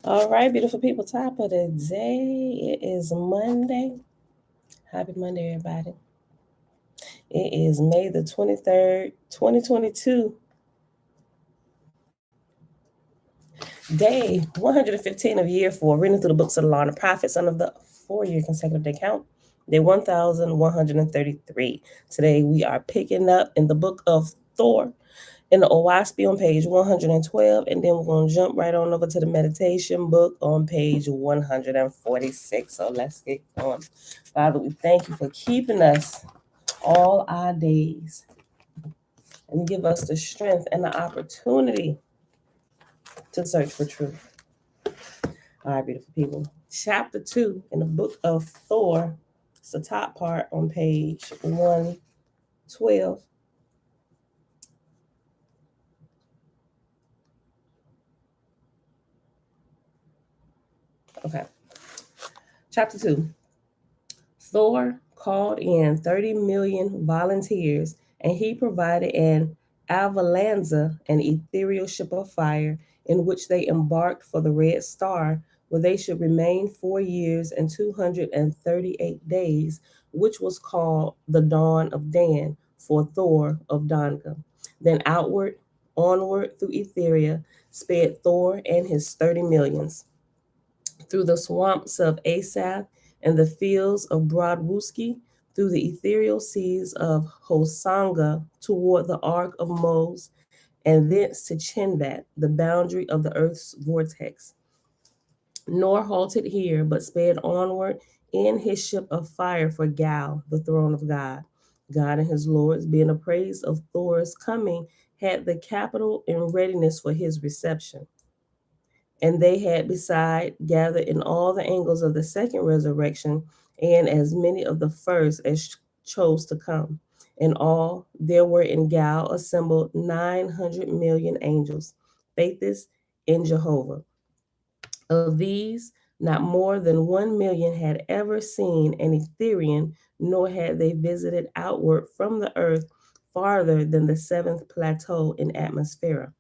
All right, beautiful people, top of the day. It is Monday. Happy Monday, everybody. It is May the 23rd, 2022. Day 115 of year 4, reading through the books of the Law and the Prophets under the 4-year consecutive day count. Day 1133. Today we are picking up in the book of Thor in the OAHSPE on page 112, and then we're going to jump right on over to the meditation book on page 146. So let's get going. Father, we thank you for keeping us all our days and give us the strength and the opportunity to search for truth. All right, beautiful people. Chapter 2 in the book of Thor. It's the top part on page 112. Okay. Chapter 2. Thor called in 30 million volunteers, and he provided an avalanza, an ethereal ship of fire, in which they embarked for the Red Star, where they should remain 4 years and 238 days, which was called the Dawn of Dan, for Thor of Donga. Then onward through Etheria, sped Thor and his 30 millions. Through the swamps of Asaph and the fields of Broadwooski, through the ethereal seas of Hosanga toward the Ark of Mos, and thence to Chinvat, the boundary of the earth's vortex. Nor halted here, but sped onward in his ship of fire for Gal, the throne of God. God and his lords, being appraised of Thor's coming, had the capital in readiness for his reception. And they had beside gathered in all the angles of the second resurrection, and as many of the first as chose to come. In all, there were in Gal assembled 900 million angels, faithless in Jehovah. Of these, not more than 1 million had ever seen an Etherian, nor had they visited outward from the earth farther than the seventh plateau in atmosphere.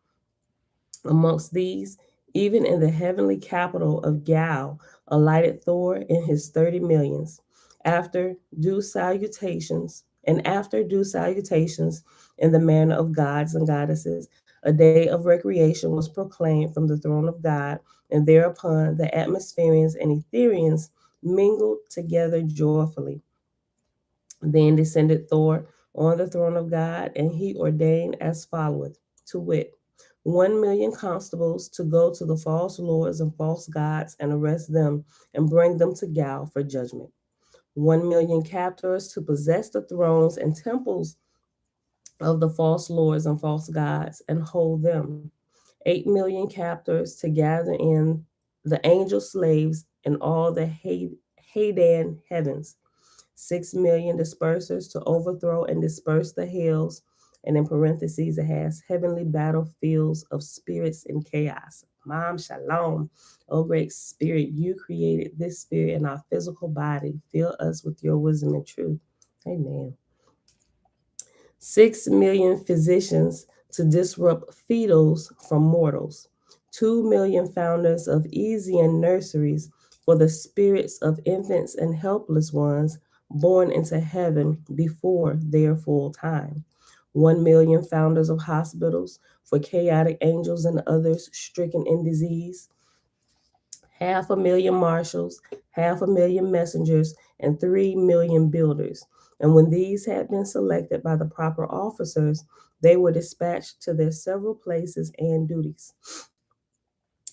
Amongst these, even in the heavenly capital of Gal, alighted Thor and his 30 millions. After due salutations, in the manner of gods and goddesses, a day of recreation was proclaimed from the throne of God, and thereupon the atmospherians and Etherians mingled together joyfully. Then descended Thor on the throne of God, and he ordained as followeth, to wit, 1 million constables to go to the false lords and false gods and arrest them and bring them to Gal for judgment. 1 million captors to possess the thrones and temples of the false lords and false gods and hold them. 8 million captors to gather in the angel slaves in all the Hadan heavens. 6 million dispersers to overthrow and disperse the hills. And in parentheses, it has heavenly battlefields of spirits in chaos. Mom, shalom. Oh, great spirit, you created this spirit in our physical body. Fill us with your wisdom and truth. Amen. 6 million physicians to disrupt fetals from mortals. 2 million founders of Easian nurseries for the spirits of infants and helpless ones born into heaven before their full time. 1 million founders of hospitals for chaotic angels and others stricken in disease. 500,000 marshals, 500,000 messengers, and 3 million builders. And when these had been selected by the proper officers, they were dispatched to their several places and duties.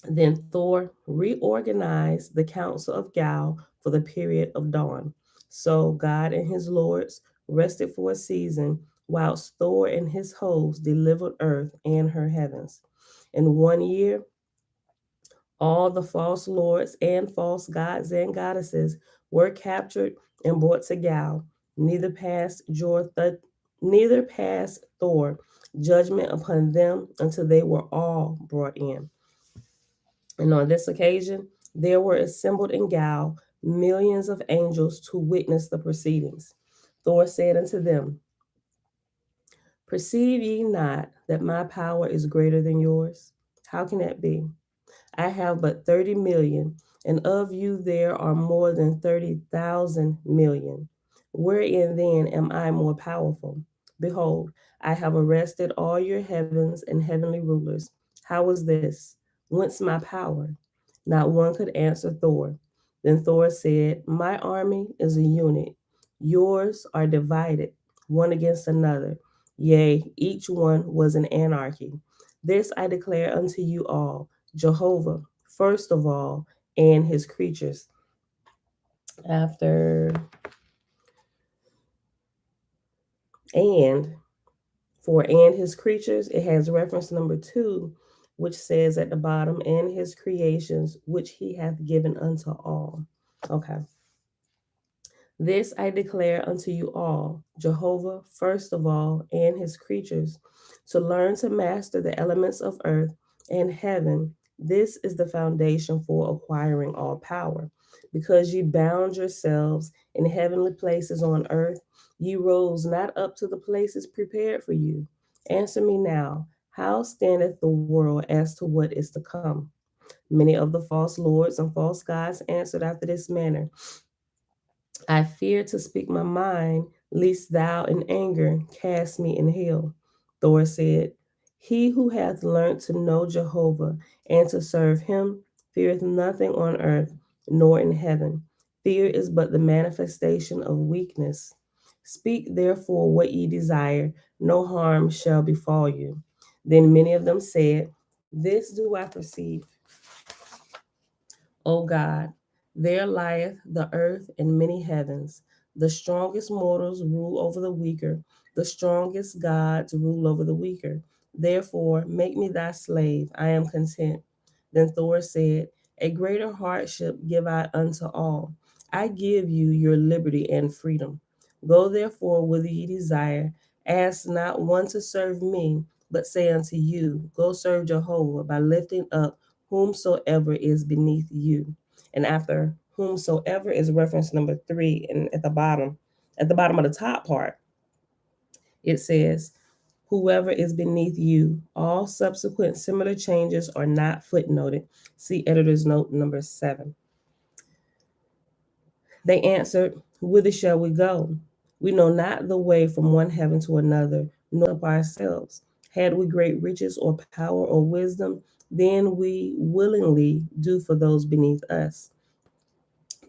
Then Thor reorganized the Council of Gal for the period of dawn. So God and his lords rested for a season, whilst Thor and his hosts delivered earth and her heavens. In 1 year, all the false lords and false gods and goddesses were captured and brought to Gal. Neither passed neither passed Thor judgment upon them until they were all brought in. And on this occasion, there were assembled in Gal millions of angels to witness the proceedings. Thor said unto them, perceive ye not that my power is greater than yours? How can that be? I have but 30 million, and of you there are more than 30,000 million. Wherein then am I more powerful? Behold, I have arrested all your heavens and heavenly rulers. How is this? Whence my power? Not one could answer Thor. Then Thor said, my army is a unit. Yours are divided, one against another. Yea, each one was an anarchy. This I declare unto you all, Jehovah, first of all, and his creatures. After and and his creatures, it has reference number 2, which says at the bottom, and his creations, which he hath given unto all. Okay. This I declare unto you all, Jehovah, first of all, and his creatures, to learn to master the elements of earth and heaven. This is the foundation for acquiring all power. Because ye bound yourselves in heavenly places on earth, ye rose not up to the places prepared for you. Answer me now, how standeth the world as to what is to come? Many of the false lords and false gods answered after this manner, I fear to speak my mind, lest thou in anger cast me in hell. Thor said, he who hath learnt to know Jehovah and to serve him feareth nothing on earth nor in heaven. Fear is but the manifestation of weakness. Speak therefore what ye desire, no harm shall befall you. Then many of them said, this do I perceive, O God, there lieth the earth and many heavens. The strongest mortals rule over the weaker, the strongest gods rule over the weaker. Therefore, make me thy slave, I am content. Then Thor said, a greater hardship give I unto all. I give you your liberty and freedom. Go therefore whither ye desire. Ask not one to serve me, but say unto you, go serve Jehovah by lifting up whomsoever is beneath you. And after whomsoever is reference number 3, and at the bottom of the top part, it says, whoever is beneath you. All subsequent similar changes are not footnoted. See editor's note number 7. They answered, whither shall we go? We know not the way from one heaven to another, nor up ourselves. Had we great riches or power or wisdom, then we willingly do for those beneath us.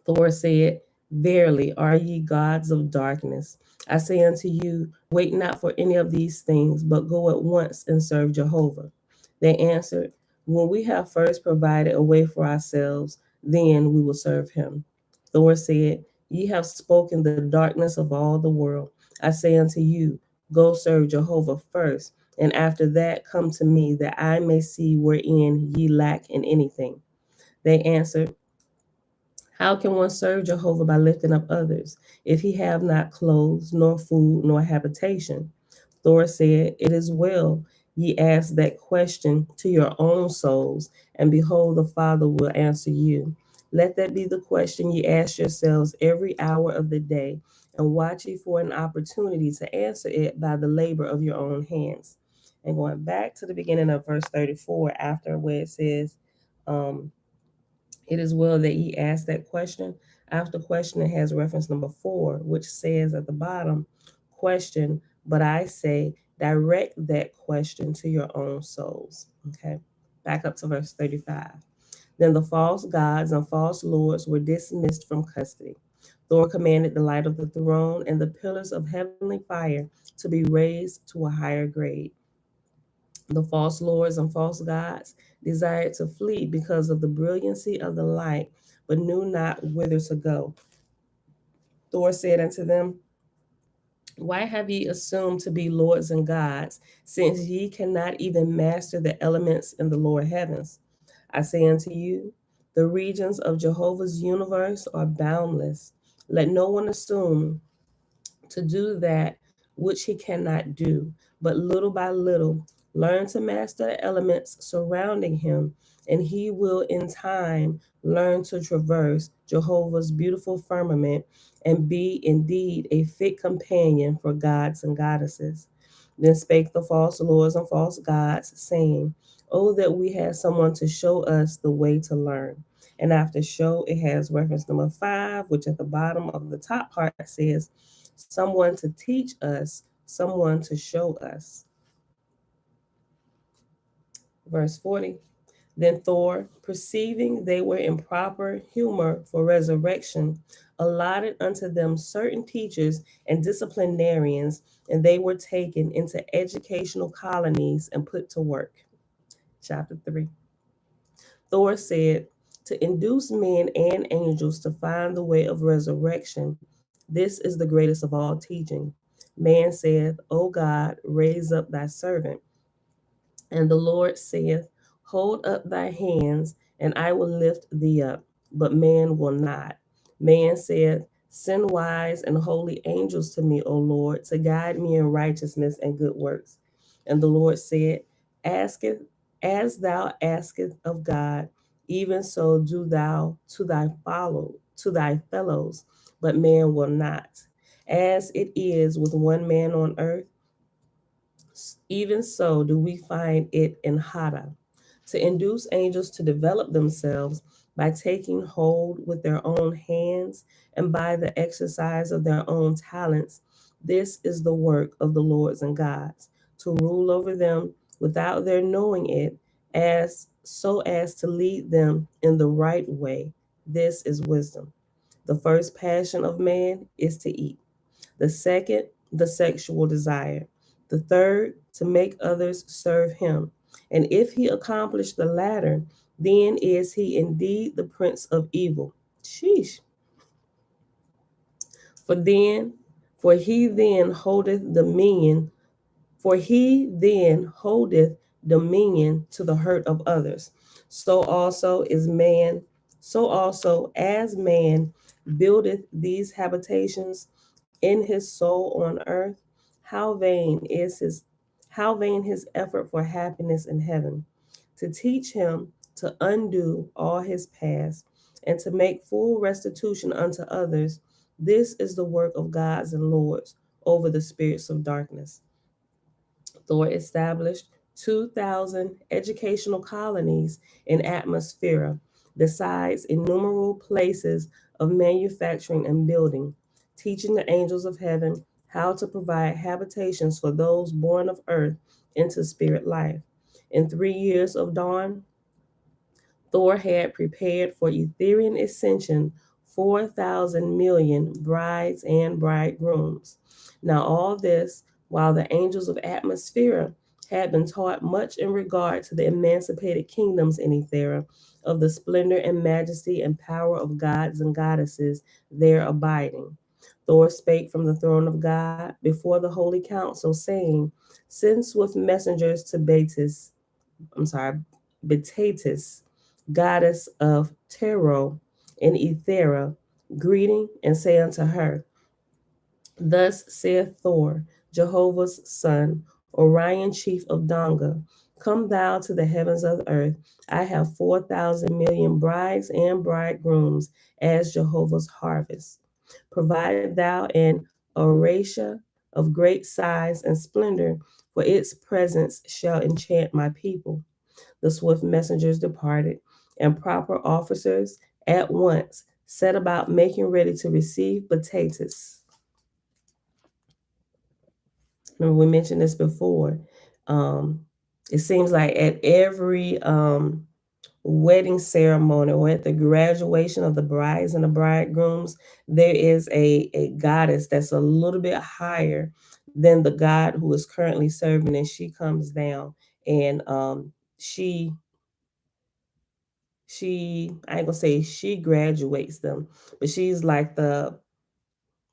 Thor said, verily, are ye gods of darkness? I say unto you, wait not for any of these things, but go at once and serve Jehovah. They answered, when we have first provided a way for ourselves, then we will serve him. Thor said, ye have spoken the darkness of all the world. I say unto you, go serve Jehovah first, and after that come to me, that I may see wherein ye lack in anything. They answered, how can one serve Jehovah by lifting up others, if he have not clothes, nor food, nor habitation? Thor said, it is well ye ask that question to your own souls, and behold, the Father will answer you. Let that be the question ye ask yourselves every hour of the day, and watch ye for an opportunity to answer it by the labor of your own hands. And going back to the beginning of verse 34, after where it says, um, it is well that ye ask that question. After question, it has reference number 4, which says at the bottom, question, but I say, direct that question to your own souls. Okay, back up to verse 35. Then the false gods and false lords were dismissed from custody. Thor commanded the light of the throne and the pillars of heavenly fire to be raised to a higher grade. The false lords and false gods desired to flee because of the brilliancy of the light, but knew not whither to go. Thor said unto them, why have ye assumed to be lords and gods, since ye cannot even master the elements in the lower heavens? I say unto you, the regions of Jehovah's universe are boundless. Let no one assume to do that which he cannot do, but little by little learn to master the elements surrounding him, and he will in time learn to traverse Jehovah's beautiful firmament and be indeed a fit companion for gods and goddesses. Then spake the false lords and false gods, saying, oh, that we had someone to show us the way to learn. And after show, it has reference number 5, which at the bottom of the top part says, someone to teach us, someone to show us. Verse 40. Then Thor, perceiving they were in proper humor for resurrection, allotted unto them certain teachers and disciplinarians, and they were taken into educational colonies and put to work. Chapter 3. Thor said, to induce men and angels to find the way of resurrection, this is the greatest of all teaching. Man saith, O God, raise up thy servant. And the Lord saith, hold up thy hands, and I will lift thee up. But man will not. Man saith, send wise and holy angels to me, O Lord, to guide me in righteousness and good works. And the Lord said, asketh as thou askest of God, even so do thou to thy fellows, but man will not. As it is with one man on earth, even so do we find it in Hada, to induce angels to develop themselves by taking hold with their own hands and by the exercise of their own talents. This is the work of the lords and gods, to rule over them without their knowing it, as so as to lead them in the right way. This is wisdom. The first passion of man is to eat. The second, the sexual desire. The third, to make others serve him. And if he accomplish the latter, then is he indeed the prince of evil. Sheesh. For then, for he then holdeth dominion, for he then holdeth dominion to the hurt of others. So also is man, so also as man buildeth these habitations in his soul on earth, how vain is his effort for happiness in heaven, to teach him to undo all his past and to make full restitution unto others. This is the work of gods and lords over the spirits of darkness. Thor established 2,000 educational colonies in Atmosphere, besides innumerable places of manufacturing and building, teaching the angels of heaven how to provide habitations for those born of earth into spirit life. In 3 years of dawn, Thor had prepared for Etherian ascension 4,000 million brides and bridegrooms. Now, all this while the angels of Atmosphere had been taught much in regard to the emancipated kingdoms in Ethera, of the splendor and majesty and power of gods and goddesses there abiding. Thor spake from the throne of God before the holy council, saying, send swift messengers to Betatis, goddess of Terror in Ethera, greeting and say unto her, thus saith Thor, Jehovah's son, Orion chief of Donga, come thou to the heavens of the earth. I have 4,000 million brides and bridegrooms as Jehovah's harvest. Provide thou an Oratia of great size and splendor, for its presence shall enchant my people. The swift messengers departed, and proper officers at once set about making ready to receive Betatis. Remember, we mentioned this before. It seems like at every wedding ceremony or at the graduation of the brides and the bridegrooms, there is a goddess that's a little bit higher than the god who is currently serving, and she comes down and she I ain't gonna say she graduates them, but she's like the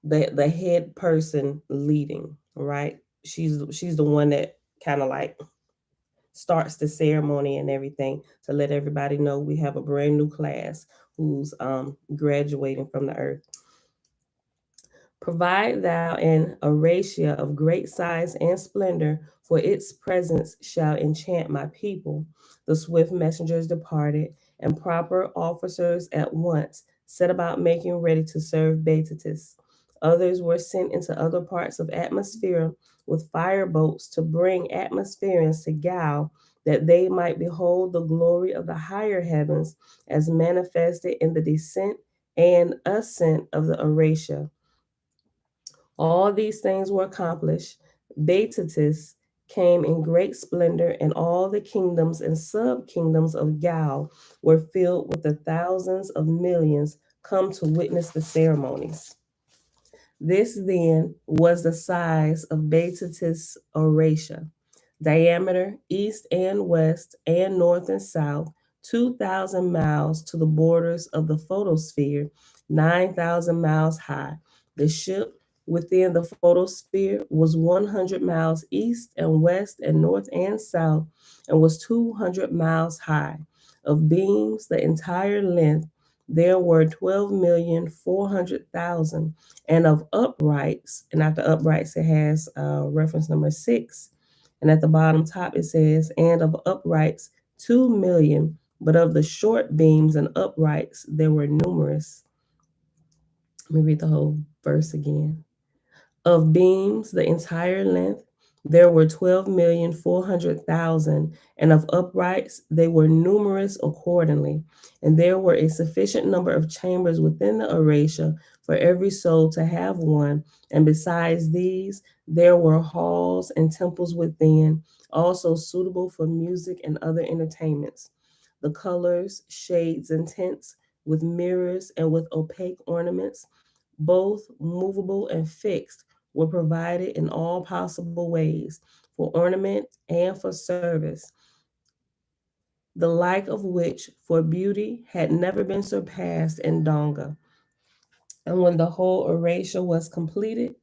head person leading, right? She's the one that kind of like starts the ceremony and everything to let everybody know we have a brand new class who's graduating from the earth. Provide thou an Horatia of great size and splendor, for its presence shall enchant my people. The swift messengers departed, and proper officers at once set about making ready to serve Betatis. Others were sent into other parts of atmosphere with fire boats to bring atmospherians to Gal, that they might behold the glory of the higher heavens as manifested in the descent and ascent of the Horatia. All these things were accomplished. Betatis came in great splendor, and all the kingdoms and sub kingdoms of Gal were filled with the thousands of millions come to witness the ceremonies. This then was the size of Betatis Horatia, diameter east and west and north and south, 2,000 miles to the borders of the photosphere, 9,000 miles high. The ship within the photosphere was 100 miles east and west and north and south, and was 200 miles high. Of beams, the entire length, there were 12,400,000, and of uprights, and after uprights it has reference number 6, and at the bottom top it says, and of uprights 2,000,000, but of the short beams and uprights there were numerous. Let me read the whole verse again. Of beams, the entire length, there were 12,400,000, and of uprights they were numerous accordingly. And there were a sufficient number of chambers within the Horatia for every soul to have one. And besides these, there were halls and temples within, also suitable for music and other entertainments. The colors, shades, and tints, with mirrors and with opaque ornaments, both movable and fixed, were provided in all possible ways for ornament and for service, the like of which for beauty had never been surpassed in Donga. And when the whole Horatia was completed,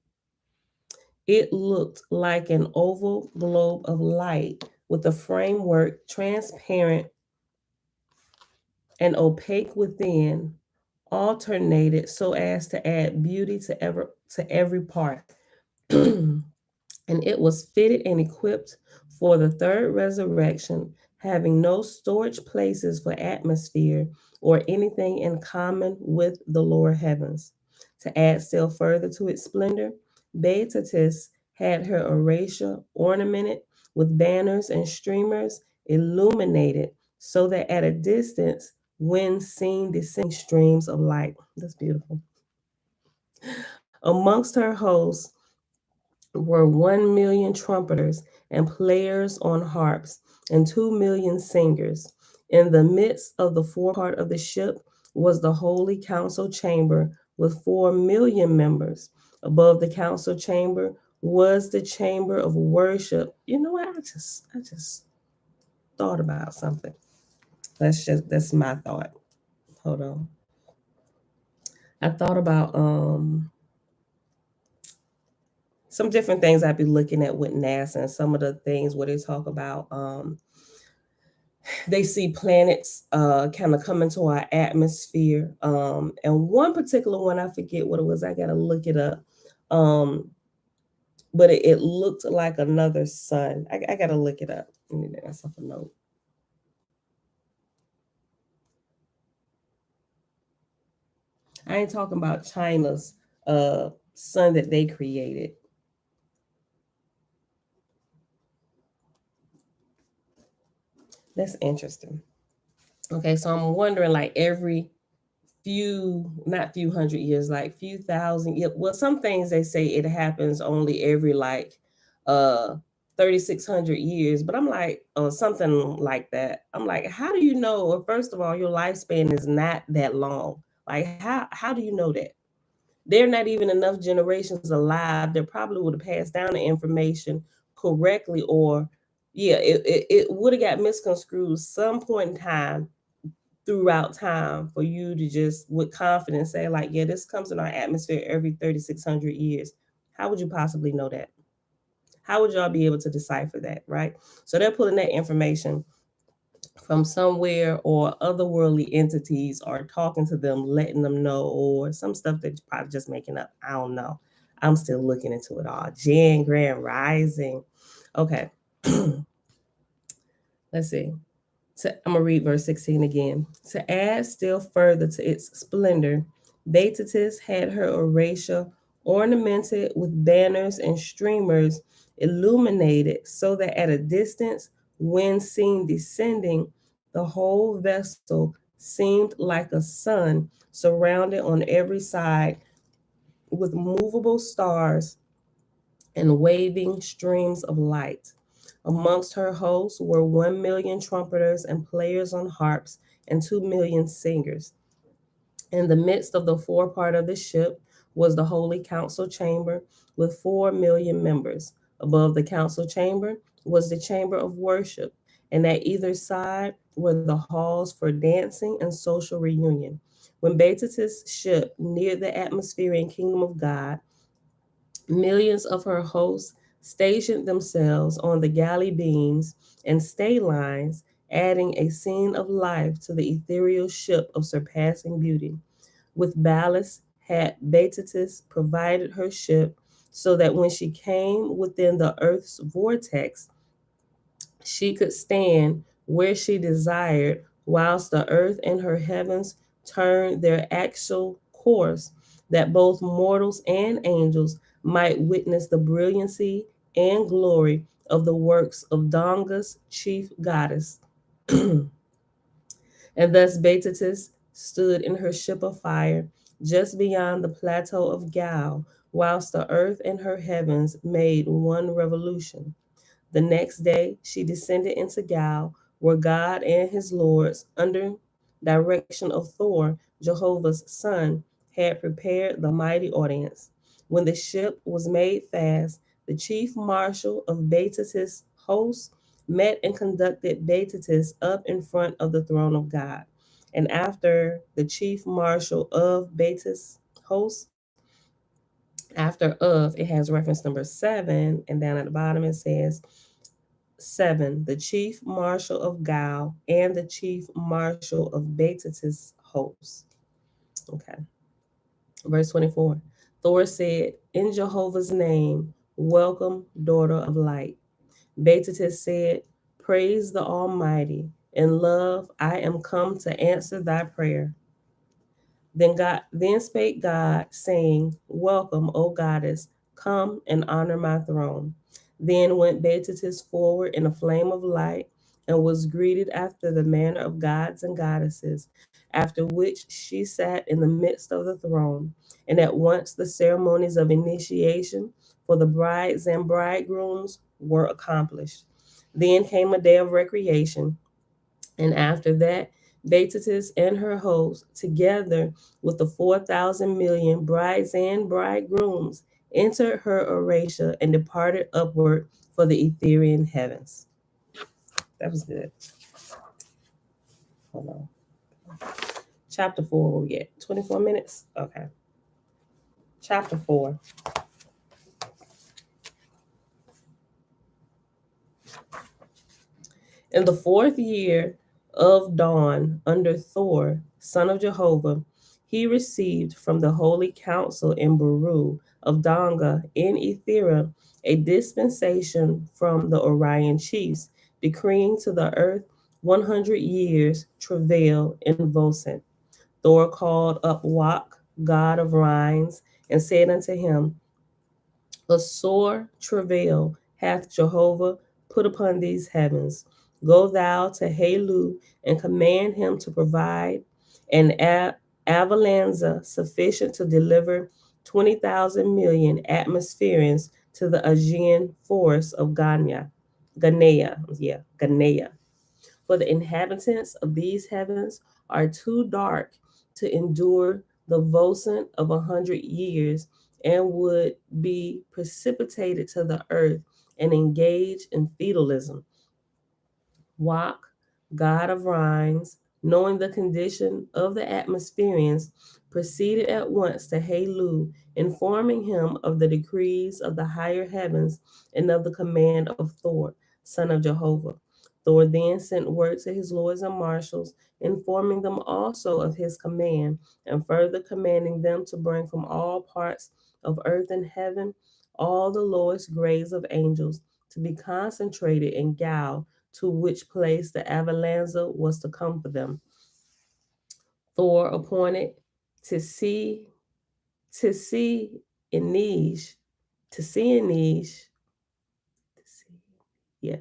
it looked like an oval globe of light with a framework transparent and opaque within, alternated so as to add beauty to every part. And it was fitted and equipped for the third resurrection, having no storage places for atmosphere or anything in common with the lower heavens. To add still further to its splendor, Beatrice had her Horatia ornamented with banners and streamers illuminated so that at a distance, when seen descending streams of light. That's beautiful. Amongst her hosts were 1,000,000 trumpeters and players on harps, and 2,000,000 singers. In the midst of the forepart of the ship was the holy council chamber with 4,000,000 members. Above the council chamber was the chamber of worship. You know what? I just thought about something. That's my thought. Hold on. I thought about some different things I'd be looking at with NASA, and some of the things where they talk about they see planets kind of come into our atmosphere. And one particular one, I forget what it was. I gotta look it up. Um, but it looked like another sun. I gotta look it up. Let me make myself a note. I ain't talking about China's sun that they created. That's interesting. Okay, so I'm wondering, like, every few, not few hundred years, like few thousand. Yeah, well, some things they say it happens only every like 3,600 years, but I'm like, or something like that. I'm like, how do you know? Well, first of all, your lifespan is not that long. Like, how do you know that? There are not even enough generations alive that probably would have passed down the information correctly, or yeah, it would have got misconstrued some point in time throughout time for you to just with confidence say like, yeah, this comes in our atmosphere every 3,600 years. How would you possibly know that? How would y'all be able to decipher that, right? So they're pulling that information from somewhere, or otherworldly entities are talking to them, letting them know, or some stuff that you're probably just making up. I don't know. I'm still looking into it all. Jan Grand Rising. Okay. Let's see. I'm going to read verse 16 again. To add still further to its splendor, Beatrice had her Oratio ornamented with banners and streamers illuminated, so that at a distance, when seen descending, the whole vessel seemed like a sun surrounded on every side with movable stars and waving streams of light. Amongst her hosts were 1 million trumpeters and players on harps, and 2 million singers. In the midst of the forepart of the ship was the holy council chamber with 4 million members. Above the council chamber was the chamber of worship, and at either side were the halls for dancing and social reunion. When Beatitu's ship neared the atmospheric kingdom of God, millions of her hosts stationed themselves on the galley beams and stay lines, adding a scene of life to the ethereal ship of surpassing beauty. With ballast had Beatrice provided her ship, so that when she came within the earth's vortex, she could stand where she desired, whilst the earth and her heavens turned their actual course, that both mortals and angels might witness the brilliancy and glory of the works of Donga's chief goddess. And thus Beatrice stood in her ship of fire just beyond the plateau of Gal, whilst the earth and her heavens made one revolution. The next day she descended into Gal, where God and his lords, under direction of Thor, Jehovah's son, had prepared the mighty audience. When the ship was made fast, the chief marshal of Beatrice's host met and conducted Beatrice up in front of the throne of God. And after the chief marshal of Beatrice's host, after of, it has reference number 7, and down at the bottom it says 7, the chief marshal of Gal and the chief marshal of Beatrice's host. Okay. Verse 24. Thor said, in Jehovah's name, welcome, daughter of light. Beatrice said, praise the Almighty. In love, I am come to answer thy prayer. Then spake God, saying, welcome, O goddess, come and honor my throne. Then went Beatrice forward in a flame of light, and was greeted after the manner of gods and goddesses, after which she sat in the midst of the throne. And at once the ceremonies of initiation for the brides and bridegrooms were accomplished. Then came a day of recreation, and after that, Beatrice and her host, together with the 4,000 million brides and bridegrooms, entered her Oratio and departed upward for the Ethereal heavens. That was good. Hold on. Chapter 4, we'll get 24 minutes. Okay. Chapter 4. In the 4th year of dawn under Thor, son of Jehovah, he received from the holy council in Baru of Donga in Ethera a dispensation from the Orion chiefs, decreeing to the earth 100 years travail in Vosen. Thor called up Wak, god of Rhines, and said unto him, a sore travail hath Jehovah put upon these heavens. Go thou to Halu and command him to provide an avalanza sufficient to deliver 20,000 million atmospheres to the Aegean forest of Ganea, Ganea. For the inhabitants of these heavens are too dark to endure the vocent of 100 years, and would be precipitated to the earth and engage in feudalism. Wak, god of Rhines, knowing the condition of the atmospherians, proceeded at once to Helu, informing him of the decrees of the higher heavens and of the command of Thor, son of Jehovah. Thor then sent word to his lords and marshals, informing them also of his command, and further commanding them to bring from all parts of earth and heaven all the lowest grades of angels to be concentrated in Gal, to which place the Avalanza was to come for them. Thor appointed to see to see Inej, to see Inej, yeah.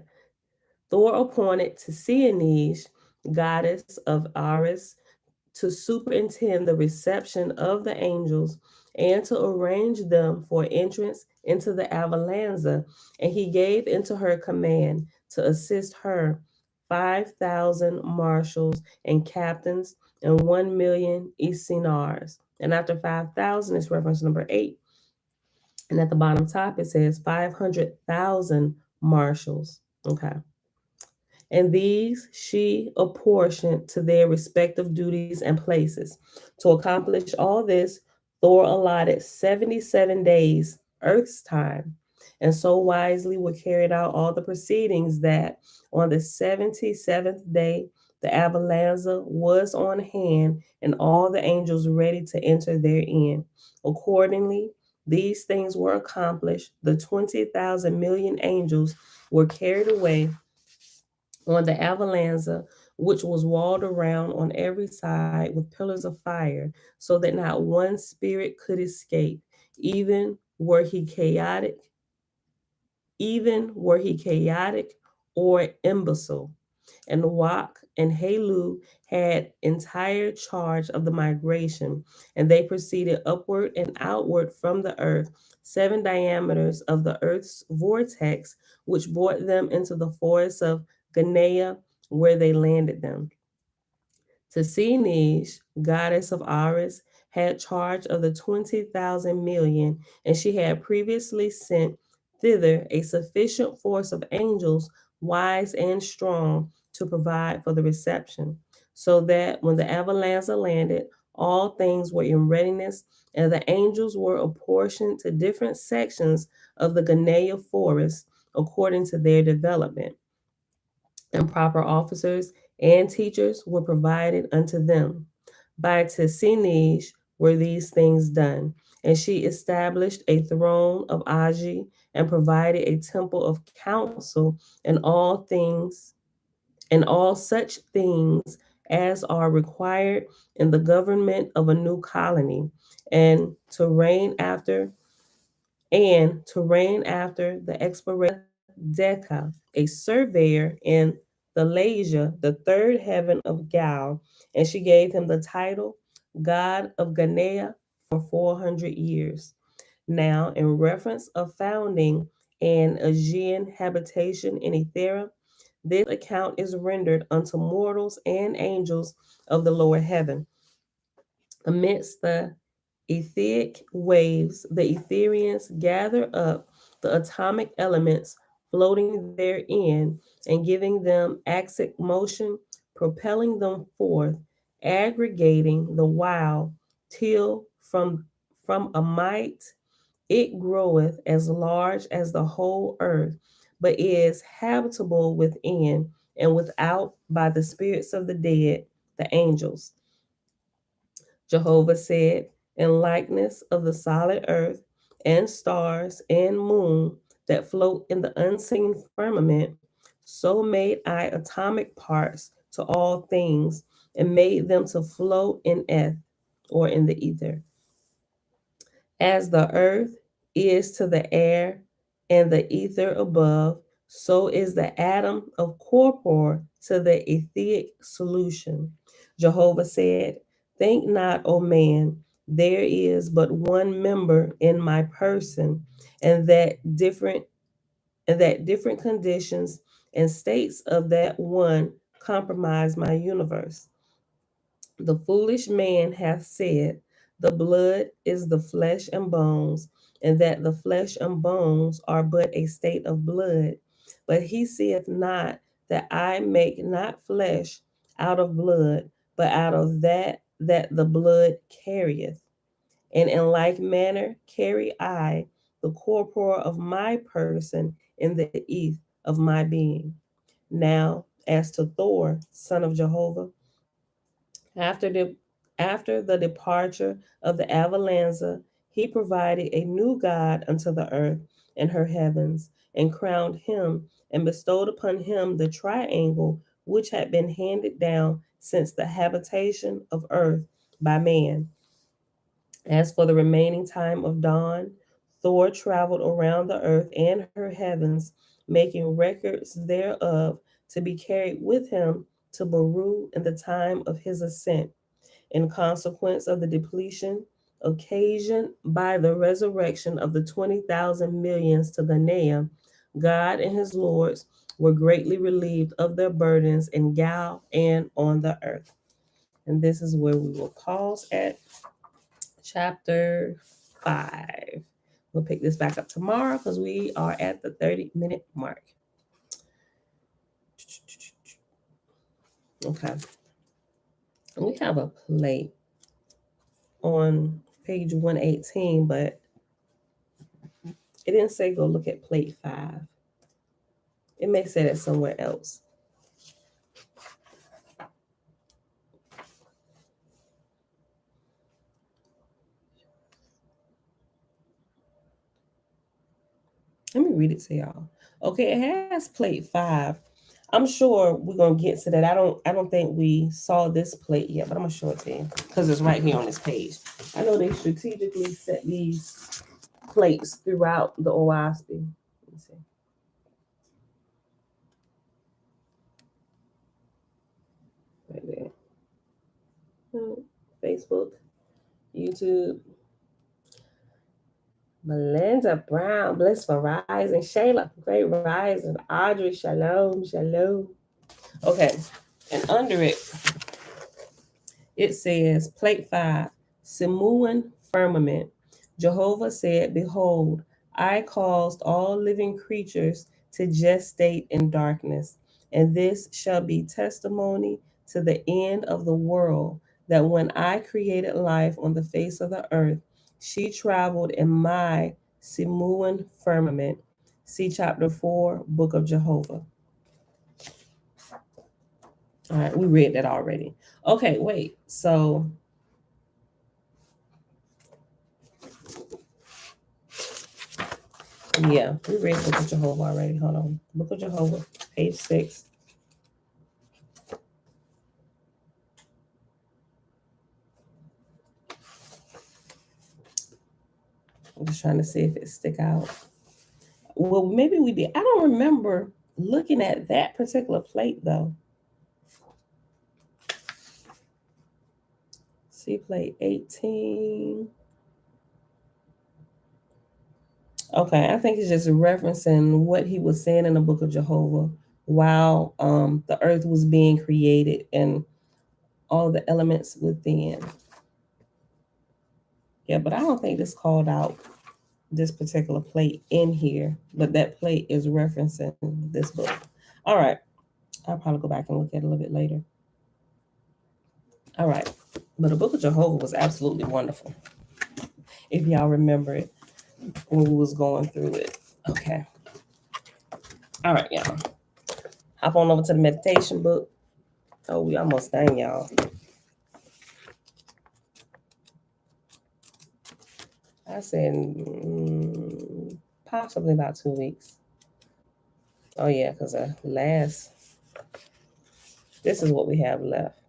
Thor appointed to see Inej, goddess of Ares, to superintend the reception of the angels and to arrange them for entrance into the Avalanza, and he gave into her command to assist her 5,000 marshals and captains and 1,000,000 Isinars. And after 5,000 is reference number 8. And at the bottom top it says 500,000 marshals. Okay. And these she apportioned to their respective duties and places. To accomplish all this, Thor allotted 77 days, Earth's time, and so wisely were carried out all the proceedings that on the 77th day the Avalanza was on hand and all the angels ready to enter therein. Accordingly, these things were accomplished. The 20,000 million angels were carried away on the Avalanza, which was walled around on every side with pillars of fire, so that not one spirit could escape, even were he chaotic, even were he chaotic or imbecile. And Wak and Helu had entire charge of the migration, and they proceeded upward and outward from the earth, 7 diameters of the earth's vortex, which brought them into the forests of Ganea, where they landed them. Tasinej, goddess of Ares, had charge of the 20,000 million, and she had previously sent thither a sufficient force of angels, wise and strong, to provide for the reception, so that when the Avalanza landed, all things were in readiness, and the angels were apportioned to different sections of the Ganea forest according to their development, and proper officers and teachers were provided unto them. By Tesinej were these things done, and she established a throne of Aji and provided a temple of counsel and all things and all such things as are required in the government of a new colony, and to reign after the expiration Deca, a surveyor in the Lasia, the third heaven of Gal, and she gave him the title God of Ganea for 400 years. Now, in reference of founding an Aegean habitation in Ethera, this account is rendered unto mortals and angels of the lower heaven. Amidst the etheric waves, the Etherians gather up the atomic elements floating therein and giving them axic motion, propelling them forth, aggregating the while, till from a mite it groweth as large as the whole earth, but is habitable within and without by the spirits of the dead, the angels. Jehovah said, in likeness of the solid earth and stars and moon that float in the unseen firmament, so made I atomic parts to all things and made them to float in eth, or in the ether. As the earth is to the air and the ether above, so is the atom of corpore to the etheric solution. Jehovah said, think not, O man, there is but one member in my person, and that different conditions and states of that one compromise my universe. The foolish man hath said, the blood is the flesh and bones, and that the flesh and bones are but a state of blood. But he saith not that I make not flesh out of blood, but out of that the blood carrieth. And in like manner carry I the corpora of my person in the eth of my being. Now, as to Thor, son of Jehovah, after the after the departure of the Avalanza, he provided a new god unto the earth and her heavens, and crowned him and bestowed upon him the triangle which had been handed down since the habitation of earth by man. As for the remaining time of dawn, Thor traveled around the earth and her heavens, making records thereof to be carried with him to Baru in the time of his ascent, in consequence of the depletion occasioned by the resurrection of the 20,000 millions to Ghanea. God and his lords were greatly relieved of their burdens in Gal and on the earth. And this is where we will pause at chapter 5. We'll pick this back up tomorrow because we are at the 30-minute mark. Okay. We have a plate on page 118, but it didn't say go look at plate 5. It may say that somewhere else. Let me read it to y'all. Okay, it has plate 5. I'm sure we're gonna get to that. I don't think we saw this plate yet, but I'm gonna show it to you because it's right here on this page. I know they strategically set these plates throughout the OAHSPE. Let me see. Right there. Facebook, YouTube. Melinda Brown, Bliss for Rising. Shayla, Great Rising. Audrey, Shalom, Shalom. Okay, and under it, it says, plate 5, Simuan firmament. Jehovah said, behold, I caused all living creatures to gestate in darkness, and this shall be testimony to the end of the world, that when I created life on the face of the earth, she traveled in my Simuan firmament. See chapter 4, Book of Jehovah. All right, we read that already. Okay, wait. So yeah, we read Book of Jehovah already. Hold on. Book of Jehovah, page 6. I'm just trying to see if it stick out. Well, maybe we did. I don't remember looking at that particular plate though. See plate 18. Okay, I think it's just referencing what he was saying in the Book of Jehovah while the earth was being created and all the elements within. Yeah, but I don't think this called out this particular plate in here, but that plate is referencing this book. All right, I'll probably go back and look at it a little bit later. All right, but the Book of Jehovah was absolutely wonderful. If y'all remember it when we was going through it. Okay. All right, y'all. Hop on over to the meditation book. Oh, we almost done, y'all. I said possibly about 2 weeks. Oh yeah, because this is what we have left.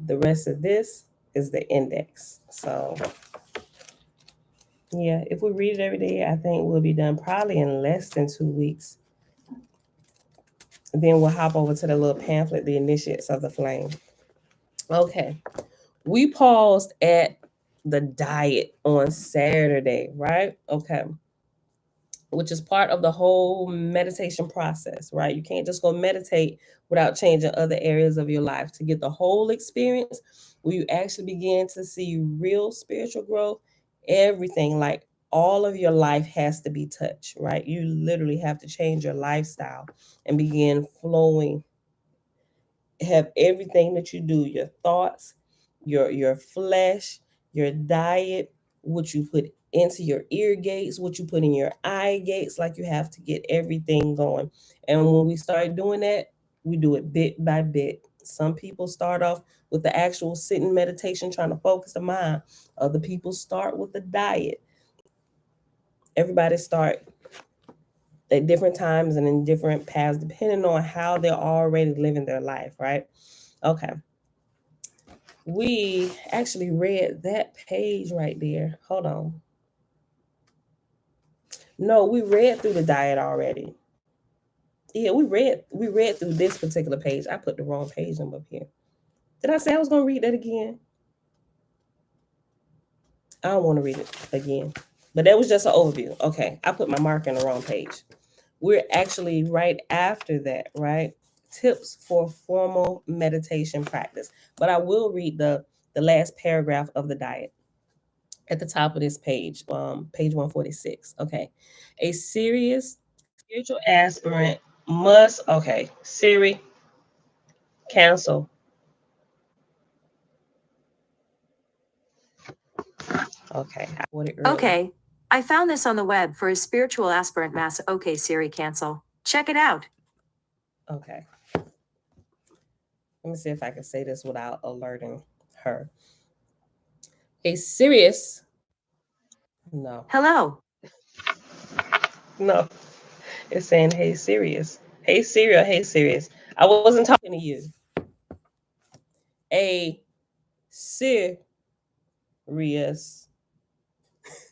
The rest of this is the index. So yeah, if we read it every day, I think we'll be done probably in less than 2 weeks. Then we'll hop over to the little pamphlet, The Initiates of the Flame. Okay. We paused at the diet on Saturday, right? Okay. Which is part of the whole meditation process, right? You can't just go meditate without changing other areas of your life to get the whole experience where you actually begin to see real spiritual growth. Everything, like all of your life has to be touched, right? You literally have to change your lifestyle and begin flowing, have everything that you do, your thoughts, your flesh, your diet, what you put into your ear gates, what you put in your eye gates, like you have to get everything going. And when we start doing that, we do it bit by bit. Some people start off with the actual sitting meditation trying to focus the mind. Other people start with the diet. Everybody start at different times and in different paths depending on how they're already living their life, right? Okay. We actually read that page right there. Hold on. No, we read through the diet already. Yeah, we read through this particular page. I put the wrong page number up here. Did I say I was gonna read that again? I don't want to read it again. But that was just an overview. Okay, I put my mark in the wrong page. We're actually right after that, right? Tips for formal meditation practice. But I will read the last paragraph of the diet at the top of this page, page 146. Okay. A serious spiritual aspirant must, okay, Siri, cancel. Okay, I put it earlier. Okay. I found this on the web for a spiritual aspirant mass. Okay, Siri, cancel. Check it out. Okay. Let me see if I can say this without alerting her. A serious, no, Hello. no, it's saying, hey, serious. Hey, Siri, or hey, serious. I wasn't talking to you. A serious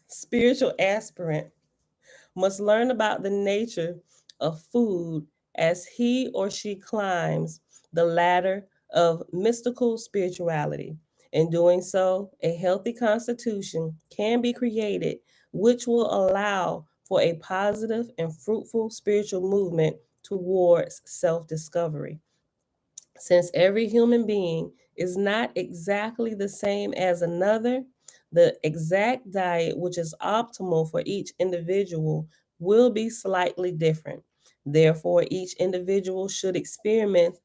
spiritual aspirant must learn about the nature of food as he or she climbs the ladder of mystical spirituality. In doing so, a healthy constitution can be created, which will allow for a positive and fruitful spiritual movement towards self discovery. Since every human being is not exactly the same as another, the exact diet which is optimal for each individual will be slightly different. Therefore, each individual should experiment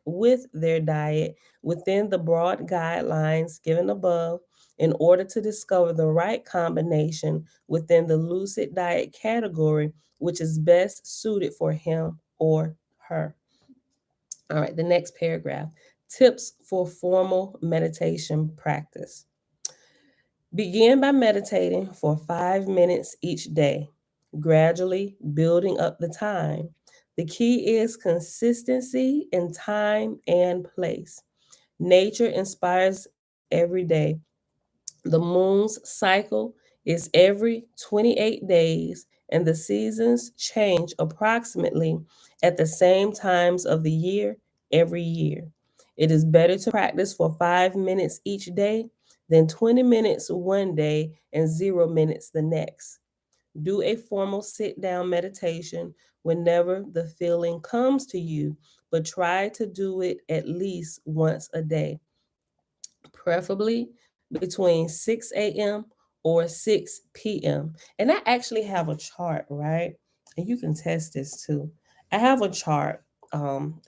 with their diet within the broad guidelines given above in order to discover the right combination within the lucid diet category which is best suited for him or her. All right, the next paragraph. Tips for formal meditation practice. Begin by meditating for 5 minutes each day, gradually building up the time. The key is consistency in time and place. Nature inspires every day. The moon's cycle is every 28 days, and the seasons change approximately at the same times of the year every year. It is better to practice for 5 minutes each day than 20 minutes one day and 0 minutes the next. Do a formal sit down meditation whenever the feeling comes to you, but try to do it at least once a day, preferably between 6 a.m. or 6 p.m. And I actually have a chart, right? And you can test this too. I have a chart.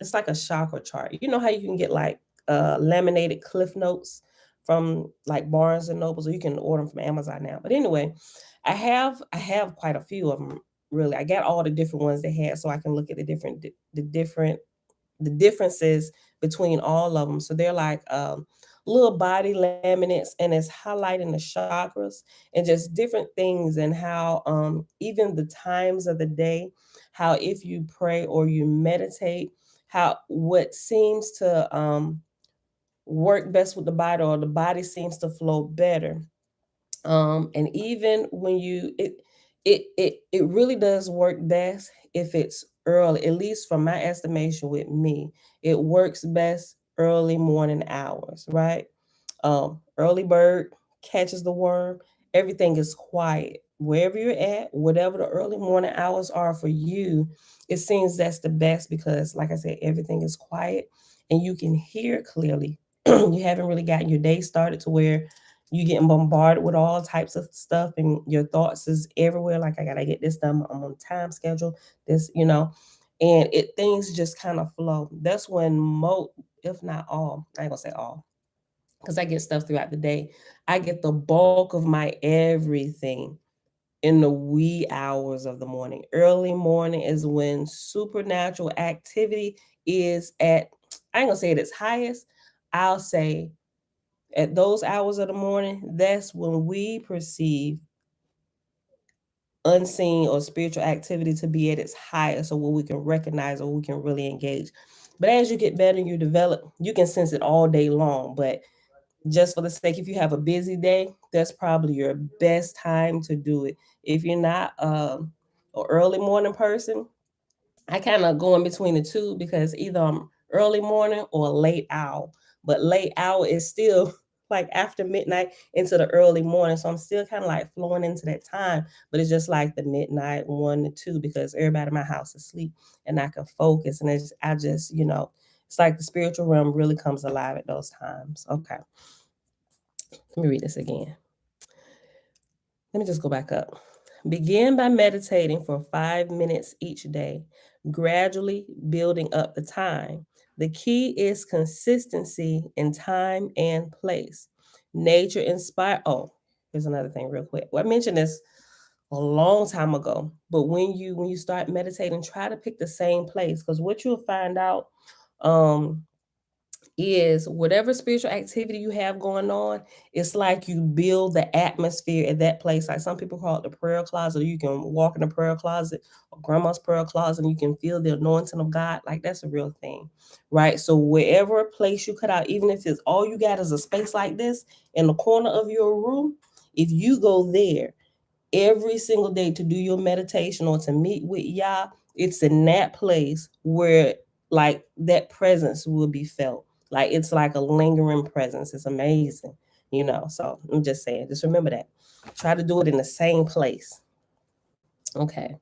It's like a chakra chart. You know how you can get like laminated cliff notes from like Barnes and Nobles, or you can order them from Amazon now. But anyway, I have quite a few of them. Really, I got all the different ones they had, so I can look at the differences between all of them. So they're like little body laminates, and it's highlighting the chakras and just different things, and how even the times of the day, how if you pray or you meditate, how what seems to work best with the body, or the body seems to flow better. And even when it really does work best if it's early, at least from my estimation with me. It works best early morning hours, right? early bird catches the worm. Everything is quiet. Wherever you're at, whatever the early morning hours are for you, it seems that's the best because, like I said, everything is quiet and you can hear clearly. You haven't really gotten your day started to where you're getting bombarded with all types of stuff and your thoughts is everywhere. Like, I gotta get this done. I'm on time schedule. This, and it things just kind of flow. That's when most, if not all, I ain't gonna say all, because I get stuff throughout the day. I get the bulk of my everything in the wee hours of the morning. Early morning is when supernatural activity is at, I ain't gonna say at its highest. I'll say at those hours of the morning, that's when we perceive unseen or spiritual activity to be at its highest, or what we can recognize or we can really engage. But as you get better and you develop, you can sense it all day long. But just for the sake, if you have a busy day, that's probably your best time to do it. If you're not an early morning person, I kind of go in between the two because either I'm early morning or late owl. But late owl is still like after midnight into the early morning. So I'm still kind of like flowing into that time. But it's just like the midnight 1 to 2 because everybody in my house is asleep and I can focus. And it's like the spiritual realm really comes alive at those times. Okay. Let me read this again. Let me just go back up. Begin by meditating for 5 minutes each day, gradually building up the time. The key is consistency in time and place. Nature inspired. Oh, here's another thing, real quick. Well, I mentioned this a long time ago, but when you start meditating, try to pick the same place because what you'll find out, um, is whatever spiritual activity you have going on, it's like you build the atmosphere at that place. Like some people call it the prayer closet, or you can walk in the prayer closet or grandma's prayer closet and you can feel the anointing of God. Like that's a real thing, right? So wherever place you cut out, even if it's all you got is a space like this in the corner of your room, if you go there every single day to do your meditation or to meet with Yah, it's in that place where like that presence will be felt. Like it's like a lingering presence. It's amazing. So I'm just saying, just remember that. Try to do it in the same place. Okay.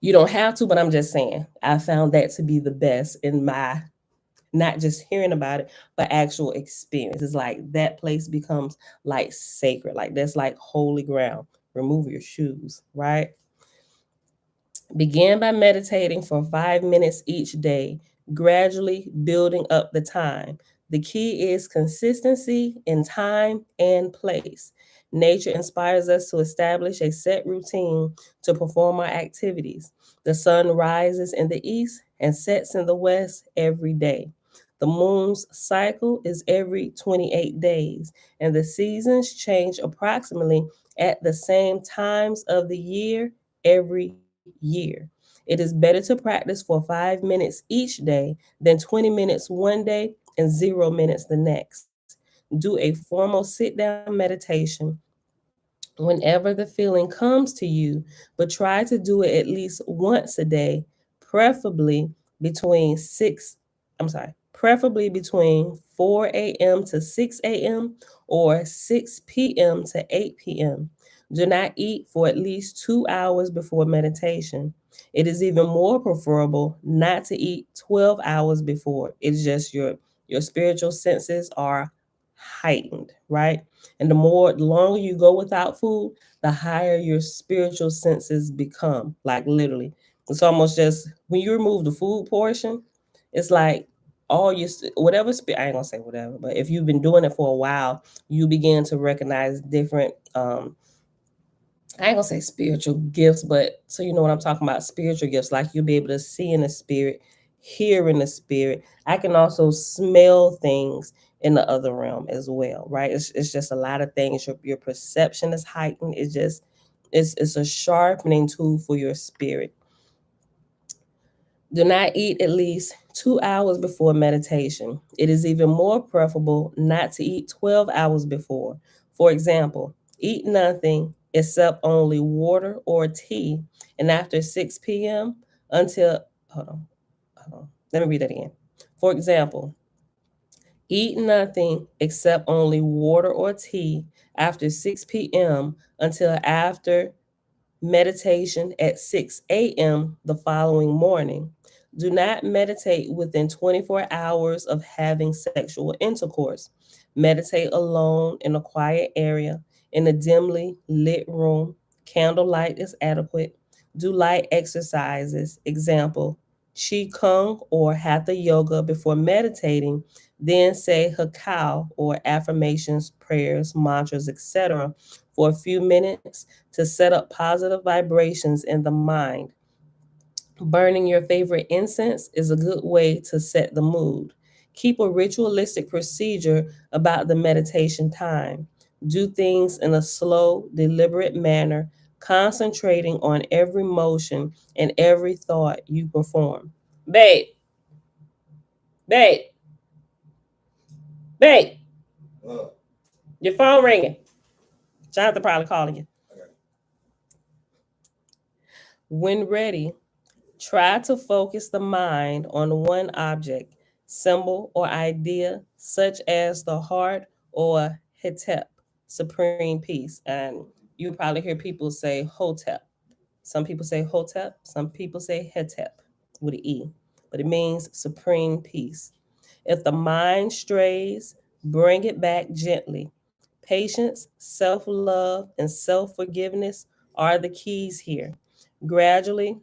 You don't have to, but I'm just saying, I found that to be the best in my not just hearing about it, but actual experience. It's like that place becomes like sacred, like that's like holy ground. Remove your shoes, right? Begin by meditating for 5 minutes each day, gradually building up the time. The key is consistency in time and place. Nature inspires us to establish a set routine to perform our activities. The sun rises in the east and sets in the west every day. The moon's cycle is every 28 days, and the seasons change approximately at the same times of the year every year. It is better to practice for 5 minutes each day than 20 minutes one day and 0 minutes the next. Do a formal sit down meditation whenever the feeling comes to you, but try to do it at least once a day, preferably between 6, I'm sorry, preferably between 4 a.m. to 6 a.m. or 6 p.m. to 8 p.m. Do not eat for at least 2 hours before meditation. It is even more preferable not to eat 12 hours before. It's just your spiritual senses are heightened, right? And the longer you go without food, the higher your spiritual senses become. Like literally, it's almost just when you remove the food portion, it's like all your whatever. I ain't gonna say whatever, but if you've been doing it for a while, you begin to recognize different. I ain't gonna say spiritual gifts, but so you know what I'm talking about. Spiritual gifts, like you'll be able to see in the spirit, hear in the spirit. I can also smell things in the other realm as well, right? It's just a lot of things. Your perception is heightened. It's a sharpening tool for your spirit. Do not eat at least 2 hours before meditation. It is even more preferable not to eat 12 hours before. For example, eat nothing except only water or tea, and after 6 p.m. until, hold on, let me read that again. For example, Eat nothing except only water or tea after 6 p.m. until after meditation at 6 a.m. the following morning. Do not meditate within 24 hours of having sexual intercourse. Meditate alone in a quiet area, in a dimly lit room. Candlelight is adequate. Do light exercises, example, Qi Kung or Hatha Yoga before meditating. Then say Hakao or affirmations, prayers, mantras, etc. for a few minutes to set up positive vibrations in the mind. Burning your favorite incense is a good way to set the mood. Keep a ritualistic procedure about the meditation time. Do things in a slow, deliberate manner, concentrating on every motion and every thought you perform. Babe, babe, babe, your phone ringing. Jonathan probably calling you. When ready, try to focus the mind on one object, symbol, or idea, such as the heart or hetep, supreme peace. And you probably hear people say hotep. Some people say hotep, some people say hetep with an E, but it means supreme peace. If the mind strays, bring it back gently. Patience, self love, and self forgiveness are the keys here. Gradually,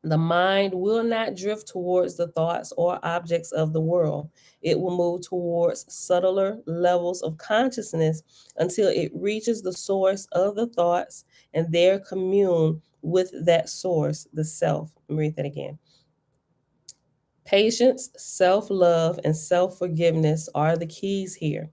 the mind will not drift towards the thoughts or objects of the world. It will move towards subtler levels of consciousness until it reaches the source of the thoughts and there commune with that source, the self. Let me read that again. Patience, self love, and self forgiveness are the keys here.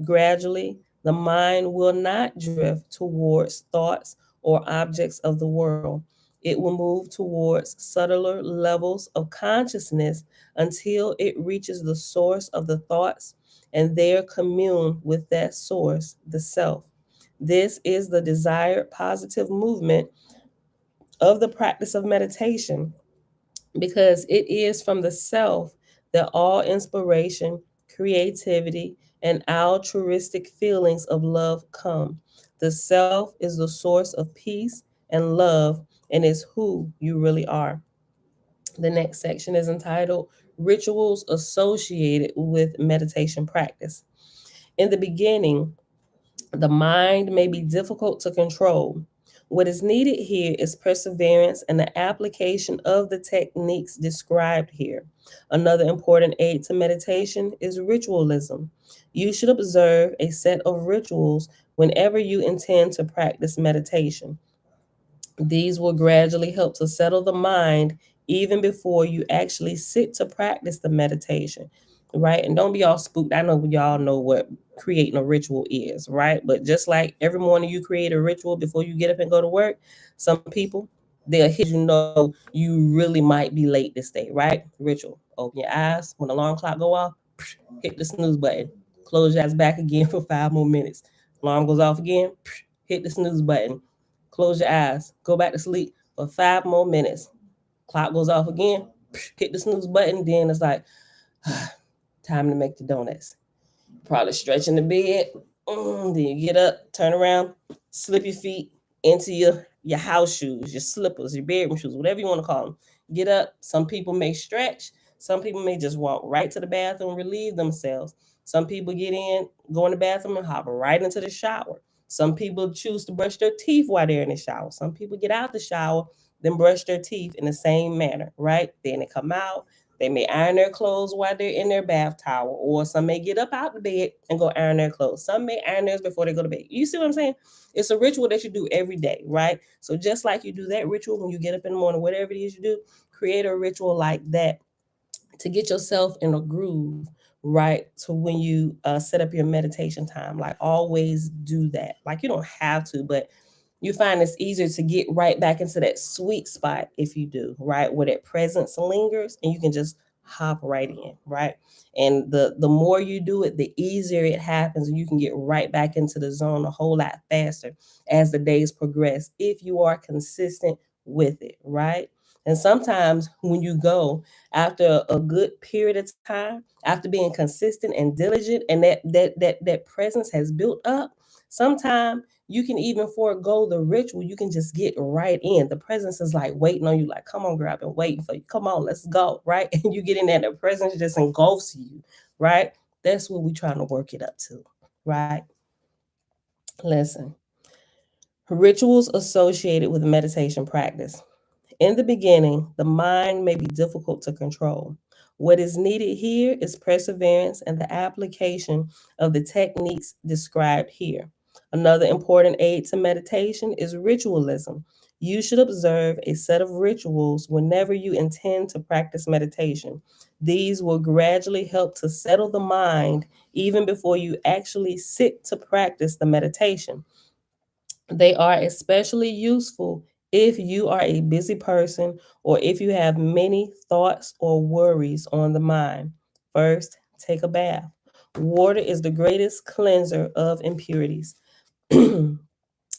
Gradually, the mind will not drift towards thoughts or objects of the world. It will move towards subtler levels of consciousness until it reaches the source of the thoughts and there commune with that source, the self. This is the desired positive movement of the practice of meditation because it is from the self that all inspiration, creativity, and altruistic feelings of love come. The self is the source of peace and love and is who you really are. The next section is entitled Rituals Associated with Meditation Practice. In the beginning, the mind may be difficult to control. What is needed here is perseverance and the application of the techniques described here. Another important aid to meditation is ritualism. You should observe a set of rituals whenever you intend to practice meditation. These will gradually help to settle the mind even before you actually sit to practice the meditation, right? And don't be all spooked. I know y'all know what creating a ritual is, right? But just like every morning you create a ritual before you get up and go to work, some people they'll hit you know you really might be late this day, right? Ritual. Open your eyes when the alarm clock go off, hit the snooze button. Close your eyes back again for 5 more minutes. Alarm goes off again, hit the snooze button. Close your eyes. Go back to sleep for 5 more minutes. Clock goes off again. Hit the snooze button. Then it's like, time to make the donuts. Probably stretch in the bed. Then you get up, turn around, slip your feet into your house shoes, your slippers, your bedroom shoes, whatever you want to call them. Get up. Some people may stretch. Some people may just walk right to the bathroom, relieve themselves. Some people get in, go in the bathroom, and hop right into the shower. Some people choose to brush their teeth while they're in the shower. Some people get out the shower, then brush their teeth in the same manner, right? Then they come out, they may iron their clothes while they're in their bath towel, or some may get up out the bed and go iron their clothes. Some may iron theirs before they go to bed. You see what I'm saying? It's a ritual that you do every day, right? So just like you do that ritual when you get up in the morning, whatever it is you do, create a ritual like that to get yourself in a groove, right? To when you set up your meditation time. Like always do that. Like you don't have to, but you find it's easier to get right back into that sweet spot if you do, right? Where that presence lingers and you can just hop right in, right? And the more you do it, the easier it happens and you can get right back into the zone a whole lot faster as the days progress if you are consistent with it, right? And sometimes when you go after a good period of time, after being consistent and diligent, and that presence has built up, sometimes you can even forego the ritual. You can just get right in. The presence is like waiting on you, like, come on, girl, I've been waiting for you. Come on, let's go, right? And you get in there, and the presence just engulfs you, right? That's what we're trying to work it up to, right? Listen, rituals associated with meditation practice. In the beginning, the mind may be difficult to control. What is needed here is perseverance and the application of the techniques described here. Another important aid to meditation is ritualism. You should observe a set of rituals whenever you intend to practice meditation. These will gradually help to settle the mind even before you actually sit to practice the meditation. They are especially useful if you are a busy person or if you have many thoughts or worries on the mind. First, take a bath. Water is the greatest cleanser of impurities. In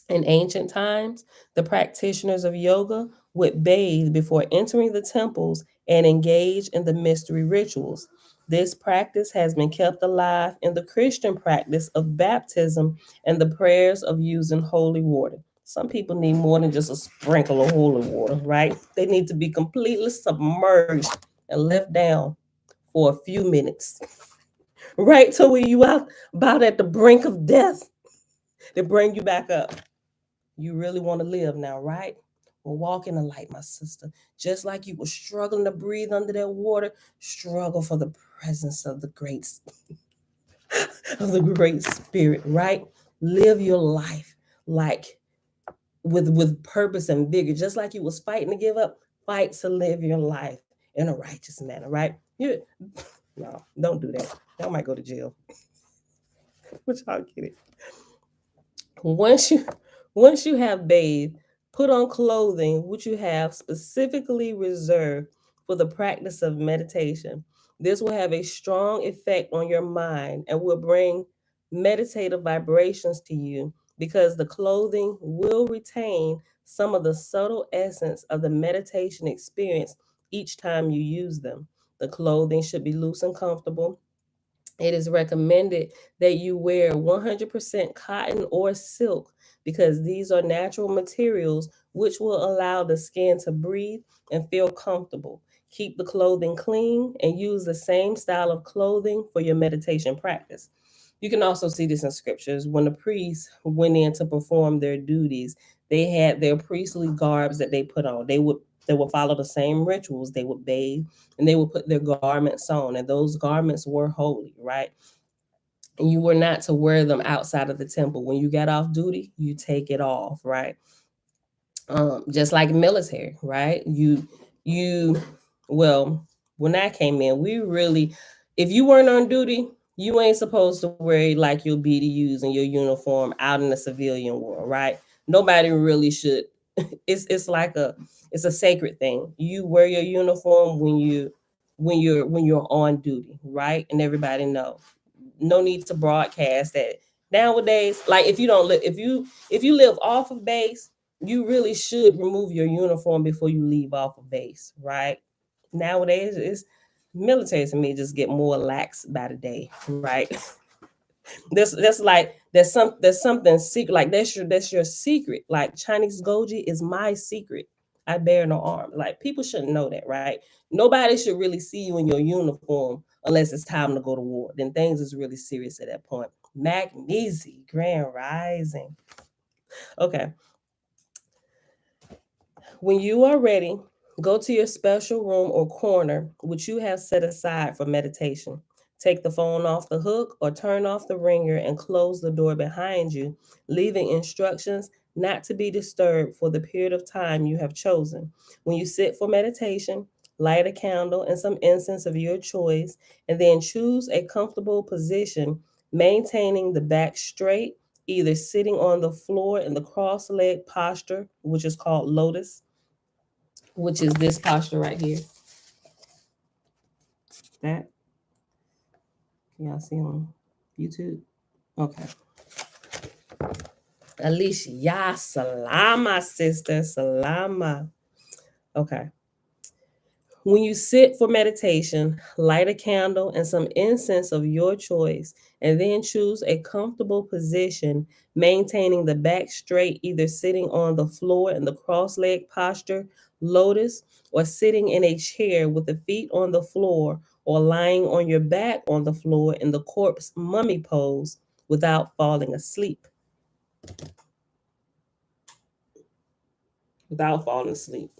ancient times, the practitioners of yoga would bathe before entering the temples and engage in the mystery rituals. This practice has been kept alive in the Christian practice of baptism and the prayers of using holy water. Some people need more than just a sprinkle of holy water, right? They need to be completely submerged and left down for a few minutes, right? Till when you out about at the brink of death, they bring you back up. You really want to live now, right? Well, walk in the light, my sister. Just like you were struggling to breathe under that water, struggle for the presence of the great of the great spirit, right? Live your life like with purpose and vigor. Just like you was fighting to give up, fight to live your life in a righteous manner, right? You no, don't do that. Y'all might go to jail. But y'all get it. Once you once you have bathed, put on clothing which you have specifically reserved for the practice of meditation. This will have a strong effect on your mind and will bring meditative vibrations to you because the clothing will retain some of the subtle essence of the meditation experience each time you use them. The clothing should be loose and comfortable. It is recommended that you wear 100% cotton or silk because these are natural materials which will allow the skin to breathe and feel comfortable. Keep the clothing clean and use the same style of clothing for your meditation practice. You can also see this in scriptures. When the priests went in to perform their duties, they had their priestly garbs that they put on. They would follow the same rituals. They would bathe and they would put their garments on, and those garments were holy, right? And you were not to wear them outside of the temple. When you got off duty, you take it off, right? Just like military, right? You well, when I came in, we really, if you weren't on duty, you ain't supposed to wear like your BDUs and your uniform out in the civilian world, right? Nobody really should. It's like it's a sacred thing. You wear your uniform when you're on duty, right? And everybody know. No need to broadcast that. Nowadays, like if you live off of base, you really should remove your uniform before you leave off of base, right? Nowadays, it's military to me just get more lax by the day, right? That's like there's something secret, like that's your secret. Like Chinese goji is my secret. I bear no arm. Like people shouldn't know that, right? Nobody should really see you in your uniform unless it's time to go to war. Then things is really serious at that point. Magnesi, Grand Rising. Okay. When you are ready, go to your special room or corner, which you have set aside for meditation. Take the phone off the hook or turn off the ringer and close the door behind you, leaving instructions not to be disturbed for the period of time you have chosen. When you sit for meditation, light a candle and some incense of your choice, and then choose a comfortable position, maintaining the back straight, either sitting on the floor in the cross leg posture, which is called lotus, which is this posture right here. That y'all see on YouTube? Okay. Alicia, ya salama, sister, salama. Okay. When you sit for meditation, light a candle and some incense of your choice, and then choose a comfortable position, maintaining the back straight, either sitting on the floor in the cross leg posture, lotus, or sitting in a chair with the feet on the floor, or lying on your back on the floor in the corpse mummy pose without falling asleep. Without falling asleep.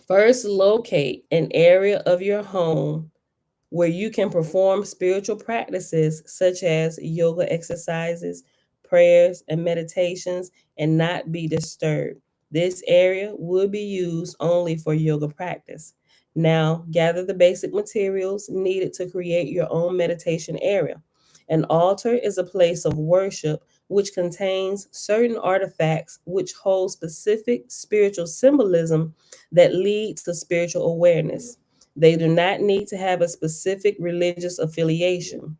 First, locate an area of your home where you can perform spiritual practices such as yoga exercises, prayers, and meditations and not be disturbed. This area will be used only for yoga practice. Now, gather the basic materials needed to create your own meditation area. An altar is a place of worship which contains certain artifacts which hold specific spiritual symbolism that lead to spiritual awareness. They do not need to have a specific religious affiliation.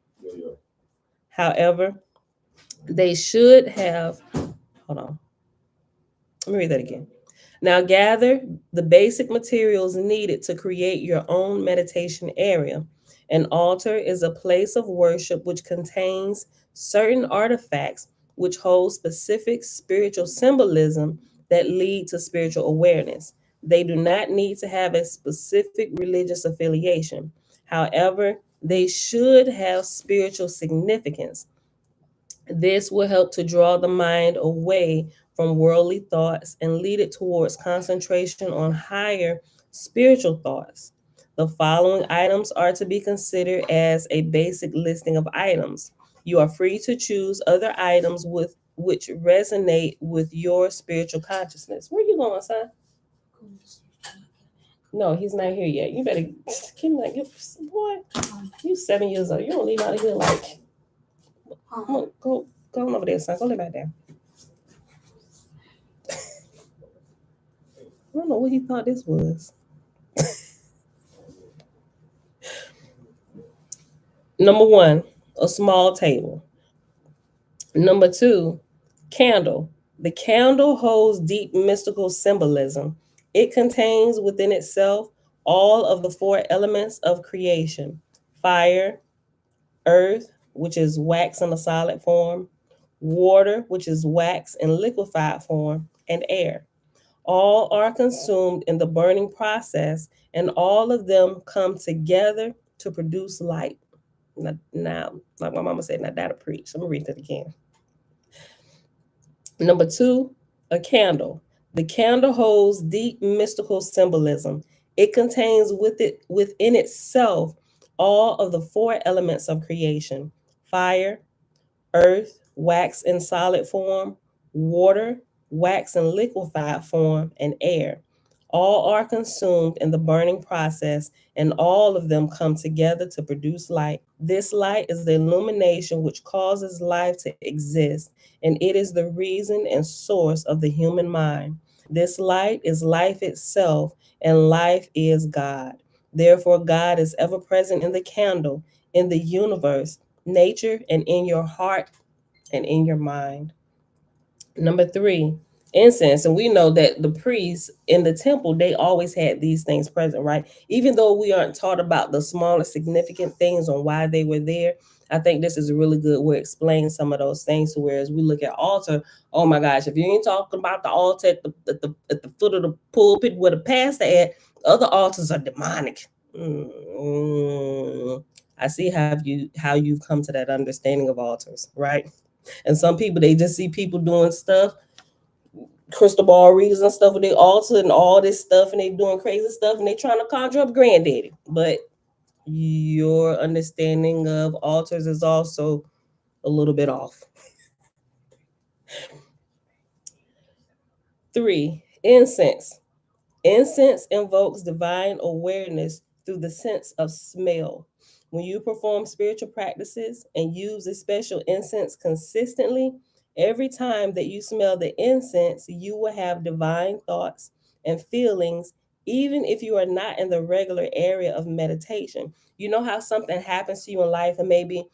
However, they should have, hold on, let me read that again. Now gather the basic materials needed to create your own meditation area. An altar is a place of worship which contains certain artifacts which hold specific spiritual symbolism that lead to spiritual awareness. They do not need to have a specific religious affiliation. However, they should have spiritual significance. This will help to draw the mind away from worldly thoughts and lead it towards concentration on higher spiritual thoughts. The following items are to be considered as a basic listing of items. You are free to choose other items with which resonate with your spiritual consciousness. Where you going, son? No, he's not here yet. You better, Kim, like, boy, you 7 years old. You don't leave out of here like, come on, go on over there, son. Go lay back down. I don't know what he thought this was. Number one, a small table. Number two, candle. The candle holds deep mystical symbolism. It contains within itself all of the four elements of creation: fire, earth, which is wax in a solid form, water, which is wax in liquefied form, and air. All are consumed in the burning process, and all of them come together to produce light. Now, like my mama said, not that'll preach. I'm gonna read that again. Number two, a candle. The candle holds deep mystical symbolism. It contains within itself all of the four elements of creation: fire, earth, wax in solid form, water, wax in liquefied form, and air. All are consumed in the burning process, and all of them come together to produce light. This light is the illumination which causes life to exist, and it is the reason and source of the human mind. This light is life itself, and life is God. Therefore, God is ever present in the candle, in the universe, nature, and in your heart and in your mind. Number three, incense. And we know that the priests in the temple, they always had these things present, right? Even though we aren't taught about the smaller significant things on why they were there, I think this is a really good way to explain some of those things. So whereas we look at altar, oh my gosh, if you ain't talking about the altar at the foot of the pulpit where the pastor at, other altars are demonic. I see how you've come to that understanding of altars, right? And some people, they just see people doing stuff, crystal ball readers and stuff with their altar and all this stuff, and they doing crazy stuff, and they trying to conjure up granddaddy. But your understanding of altars is also a little bit off. Three, incense. Incense invokes divine awareness through the sense of smell. When you perform spiritual practices and use a special incense consistently, every time that you smell the incense, you will have divine thoughts and feelings, even if you are not in the regular area of meditation. You know how something happens to you in life, and maybe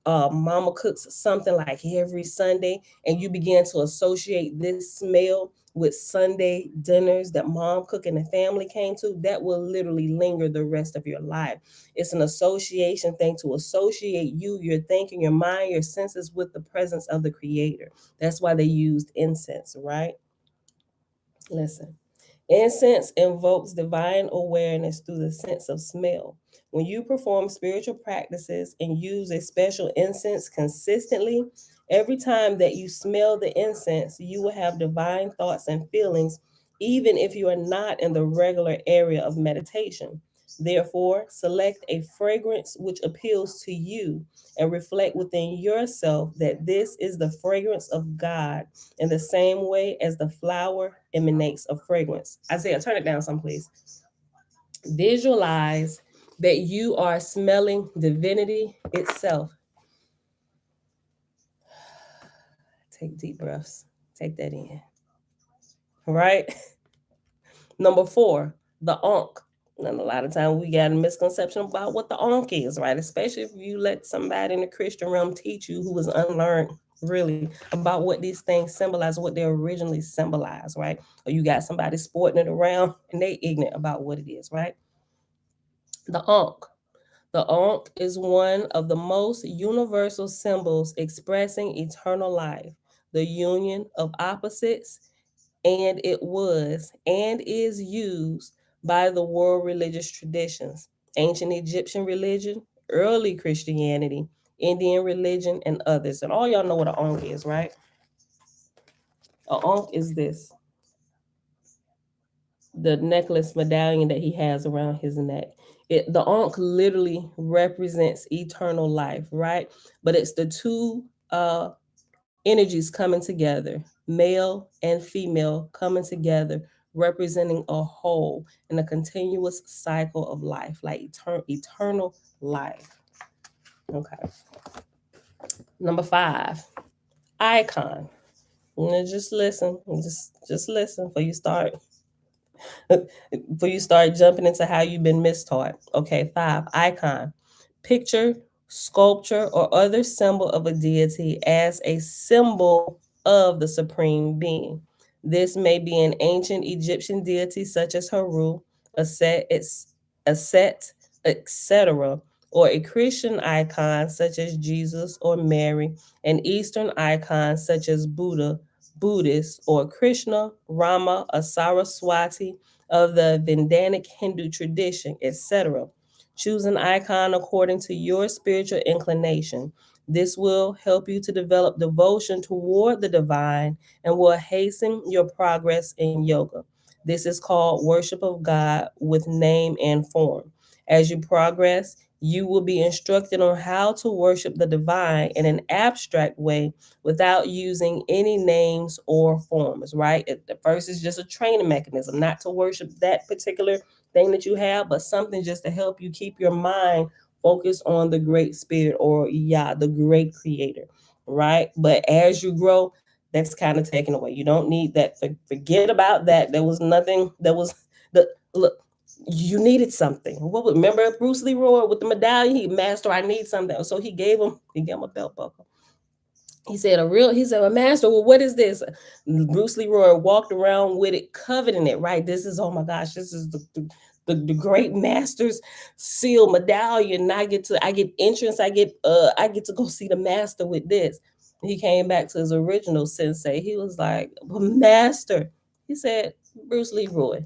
mama cooks something like every Sunday, and you begin to associate this smell with Sunday dinners that mom cook and the family came to, that will literally linger the rest of your life. It's an association thing to associate you, your thinking, your mind, your senses with the presence of the Creator. That's why they used incense, right? Listen. Incense invokes divine awareness through the sense of smell. When you perform spiritual practices and use a special incense consistently, every time that you smell the incense, you will have divine thoughts and feelings, even if you are not in the regular area of meditation. Therefore, select a fragrance which appeals to you and reflect within yourself that this is the fragrance of God in the same way as the flower emanates a fragrance. Isaiah, turn it down some, please. Visualize that you are smelling divinity itself. Take deep breaths. Take that in. Right? Number 4, the Ankh. And a lot of times we got a misconception about what the Ankh is, right? Especially if you let somebody in the Christian realm teach you who was unlearned, really, about what these things symbolize, what they originally symbolize, right? Or you got somebody sporting it around and they ignorant about what it is, right? The Ankh. The Ankh is one of the most universal symbols expressing eternal life, the union of opposites, and it was and is used by the world religious traditions, ancient Egyptian religion, early Christianity, Indian religion, and others. And all y'all know what an Ankh is, right? An Ankh is this, the necklace medallion that he has around his neck. The Ankh literally represents eternal life, right? But it's the two energies coming together, male and female coming together, representing a whole and a continuous cycle of life, like eternal life. Okay. Number 5, icon. Now just listen, just listen before you start before you start jumping into how you've been mistaught. Okay, 5, icon. Picture, sculpture, or other symbol of a deity as a symbol of the supreme being. This may be an ancient Egyptian deity such as Haru, Aset, etc., or a Christian icon such as Jesus or Mary, an Eastern icon such as Buddha, Buddhist, or Krishna, Rama, or Saraswati of the Vedanic Hindu tradition, etc. Choose an icon according to your spiritual inclination. This will help you to develop devotion toward the divine and will hasten your progress in yoga. This is called worship of God with name and form. As you progress, you will be instructed on how to worship the divine in an abstract way without using any names or forms, right? The first is just a training mechanism, not to worship that particular thing that you have, but something just to help you keep your mind focused on the great spirit or Yah, the great creator, right? But as you grow, that's kind of taken away. You don't need that. Forget about that. There was nothing. There was the look. You needed something. Remember Bruce Leroy with the medallion? He master. I need something. So he gave him a belt buckle. He said, a master, well, what is this? Bruce Leroy walked around with it, coveting it, right? This is, oh my gosh, this is the great master's seal medallion. And I get entrance, I get to go see the master with this. He came back to his original sensei. He was like, well, master. He said, Bruce Leroy,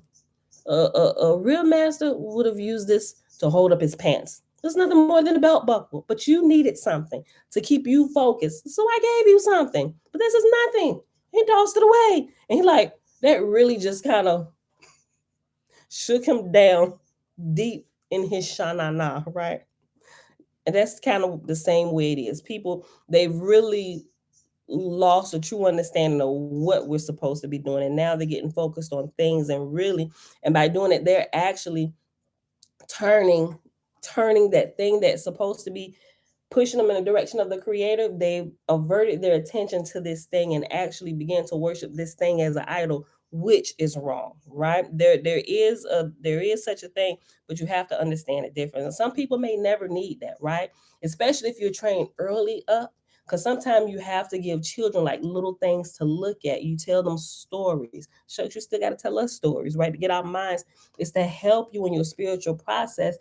a real master would have used this to hold up his pants. There's nothing more than a belt buckle, but you needed something to keep you focused. So I gave you something, but this is nothing. He tossed it away. And he like, that really just kind of shook him down deep in his shanana, right? And that's kind of the same way it is. People, they've really lost a true understanding of what we're supposed to be doing. And now they're getting focused on things and by doing it, they're actually turning turning that thing that's supposed to be pushing them in the direction of the creator. They averted their attention to this thing and actually began to worship this thing as an idol, which is wrong, right? There is such a thing, but you have to understand the difference. And some people may never need that, right? Especially if you're trained early up, because sometimes you have to give children like little things to look at. You tell them stories. Shucks, you still got to tell us stories, right? To get our minds, is to help you in your spiritual process.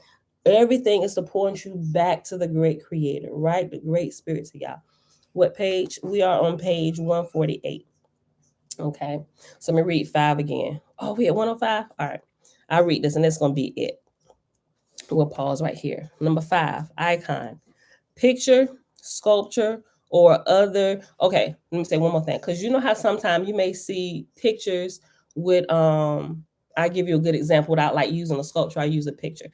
Everything is to point you back to the great creator, right? The great spirit to y'all. What page? We are on page 148. Okay. So let me read 5 again. Oh, we at 105? All right. I'll read this and that's going to be it. We'll pause right here. Number 5, icon. Picture, sculpture, or other. Okay, let me say one more thing. Because you know how sometimes you may see pictures with, I give you a good example without like using a sculpture, I use a picture.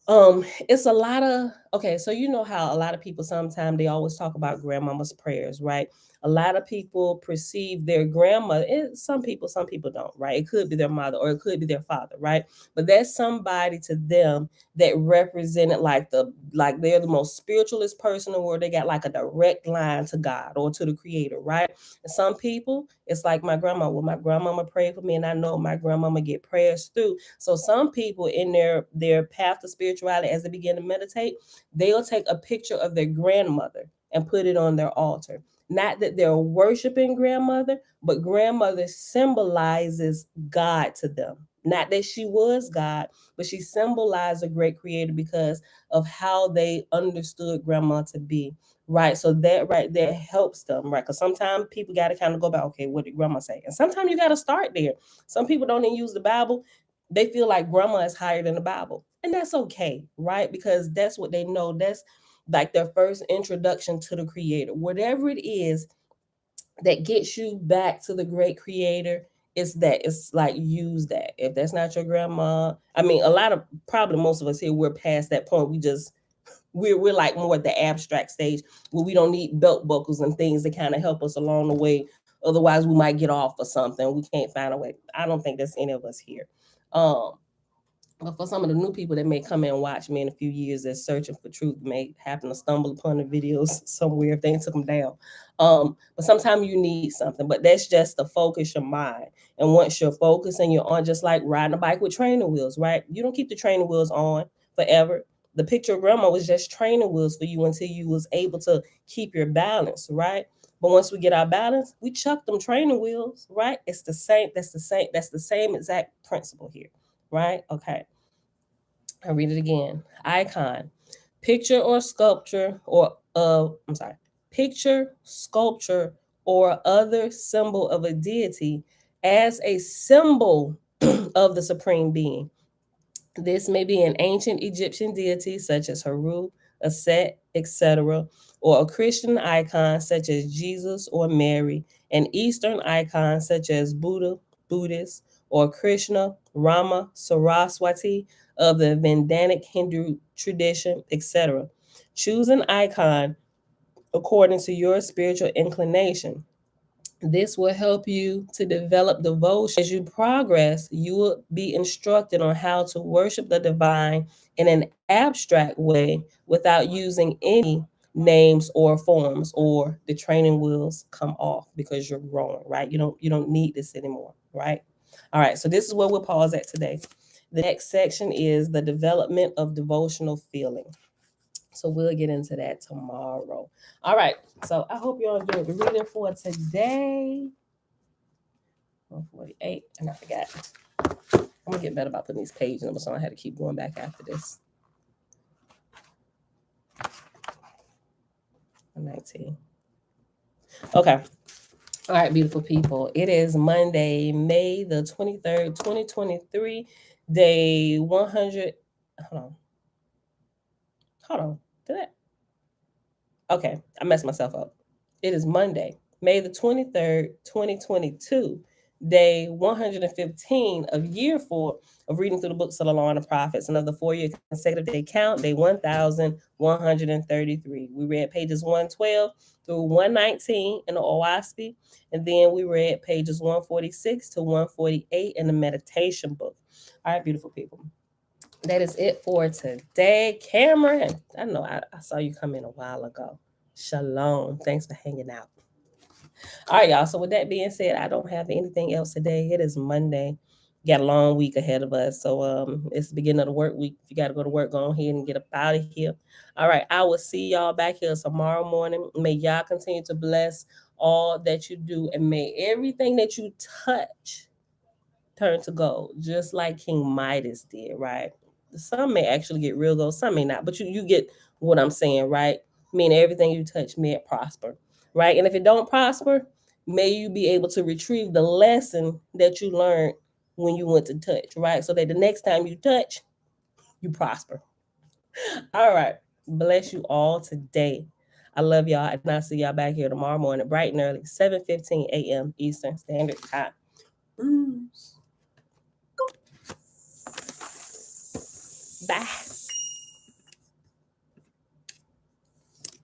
It's a lot of, okay, so you know how a lot of people sometimes they always talk about grandmama's prayers, right? A lot of people perceive their grandmother, and some people don't, right? It could be their mother or it could be their father, right? But there's somebody to them that represented like they're the most spiritualist person in the world. They got like a direct line to God or to the creator, right? And some people, it's like my grandma. Well, my grandmama prayed for me, and I know my grandmama get prayers through. So some people in their path to spirituality, as they begin to meditate, they'll take a picture of their grandmother and put it on their altar. Not that they're worshiping grandmother, but grandmother symbolizes God to them. Not that she was God, but she symbolized a great creator because of how they understood grandma to be. Right. So that right there helps them, right? Because sometimes people got to kind of go back, okay, what did grandma say? And sometimes you got to start there. Some people don't even use the Bible. They feel like grandma is higher than the Bible. And that's okay, right? Because that's what they know. That's like their first introduction to the creator. Whatever it is that gets you back to the great creator, it's like use that. If that's not your grandma, I mean, a lot of probably most of us here, we're past that point. We're like more at the abstract stage where we don't need belt buckles and things to kind of help us along the way. Otherwise, we might get off or something. We can't find a way. I don't think there's any of us here. Um, but for some of the new people that may come in and watch me in a few years that's searching for truth, may happen to stumble upon the videos somewhere if they took them down. But sometimes you need something, but that's just to focus your mind. And once you're focused and you're on, just like riding a bike with training wheels, right? You don't keep the training wheels on forever. The picture of grandma was just training wheels for you until you was able to keep your balance, right? But once we get our balance, we chuck them training wheels, right? It's the same. That's the same exact principle here, right? Okay. I read it again. Icon, picture or sculpture or I'm sorry, picture, sculpture, or other symbol of a deity as a symbol of the supreme being. This may be an ancient Egyptian deity such as Haru, Aset, etc., or a Christian icon such as Jesus or Mary, an Eastern icon such as Buddha, Buddhist, or Krishna, Rama, Saraswati of the Vedanic Hindu tradition, etc. Choose an icon according to your spiritual inclination. This will help you to develop devotion. As you progress, you will be instructed on how to worship the divine in an abstract way without using any names or forms, or the training wheels come off because you're growing, right? You don't need this anymore, right? All right, so this is where we'll pause at today. The next section is the development of devotional feeling. So we'll get into that tomorrow. All right. So I hope y'all enjoyed the reading for today. 148. And I forgot. I'm gonna get better about putting these page numbers on. I had to keep going back after this. 19. Okay. All right, beautiful people. It is Monday, May the 23rd, 2023, day 100. Hold on. Hold on. Did I? Okay, I messed myself up. It is Monday, May the 23rd, 2022, day 115 of year 4 of reading through the books of the Law and the Prophets, and of the 4-year consecutive day count, day 1133. We read pages 112 through 119 in the OAHSPE, and then we read pages 146 to 148 in the meditation book. All right, beautiful people. That is it for today. Cameron, I know I saw you come in a while ago. Shalom. Thanks for hanging out. All right, y'all. So with that being said, I don't have anything else today. It is Monday. Got a long week ahead of us. So it's the beginning of the work week. If you got to go to work, go ahead and get up out of here. All right. I will see y'all back here tomorrow morning. May y'all continue to bless all that you do, and may everything that you touch turn to gold, just like King Midas did, right? Some may actually get real gold, some may not, but you get what I'm saying, right? Meaning everything you touch may it prosper, right? And if it don't prosper, may you be able to retrieve the lesson that you learned when you went to touch, right? So that the next time you touch, you prosper. All right. Bless you all today. I love y'all, and I'll see y'all back here tomorrow morning, bright and early, 7:15 a.m. Eastern Standard Time. Bruce. Bye.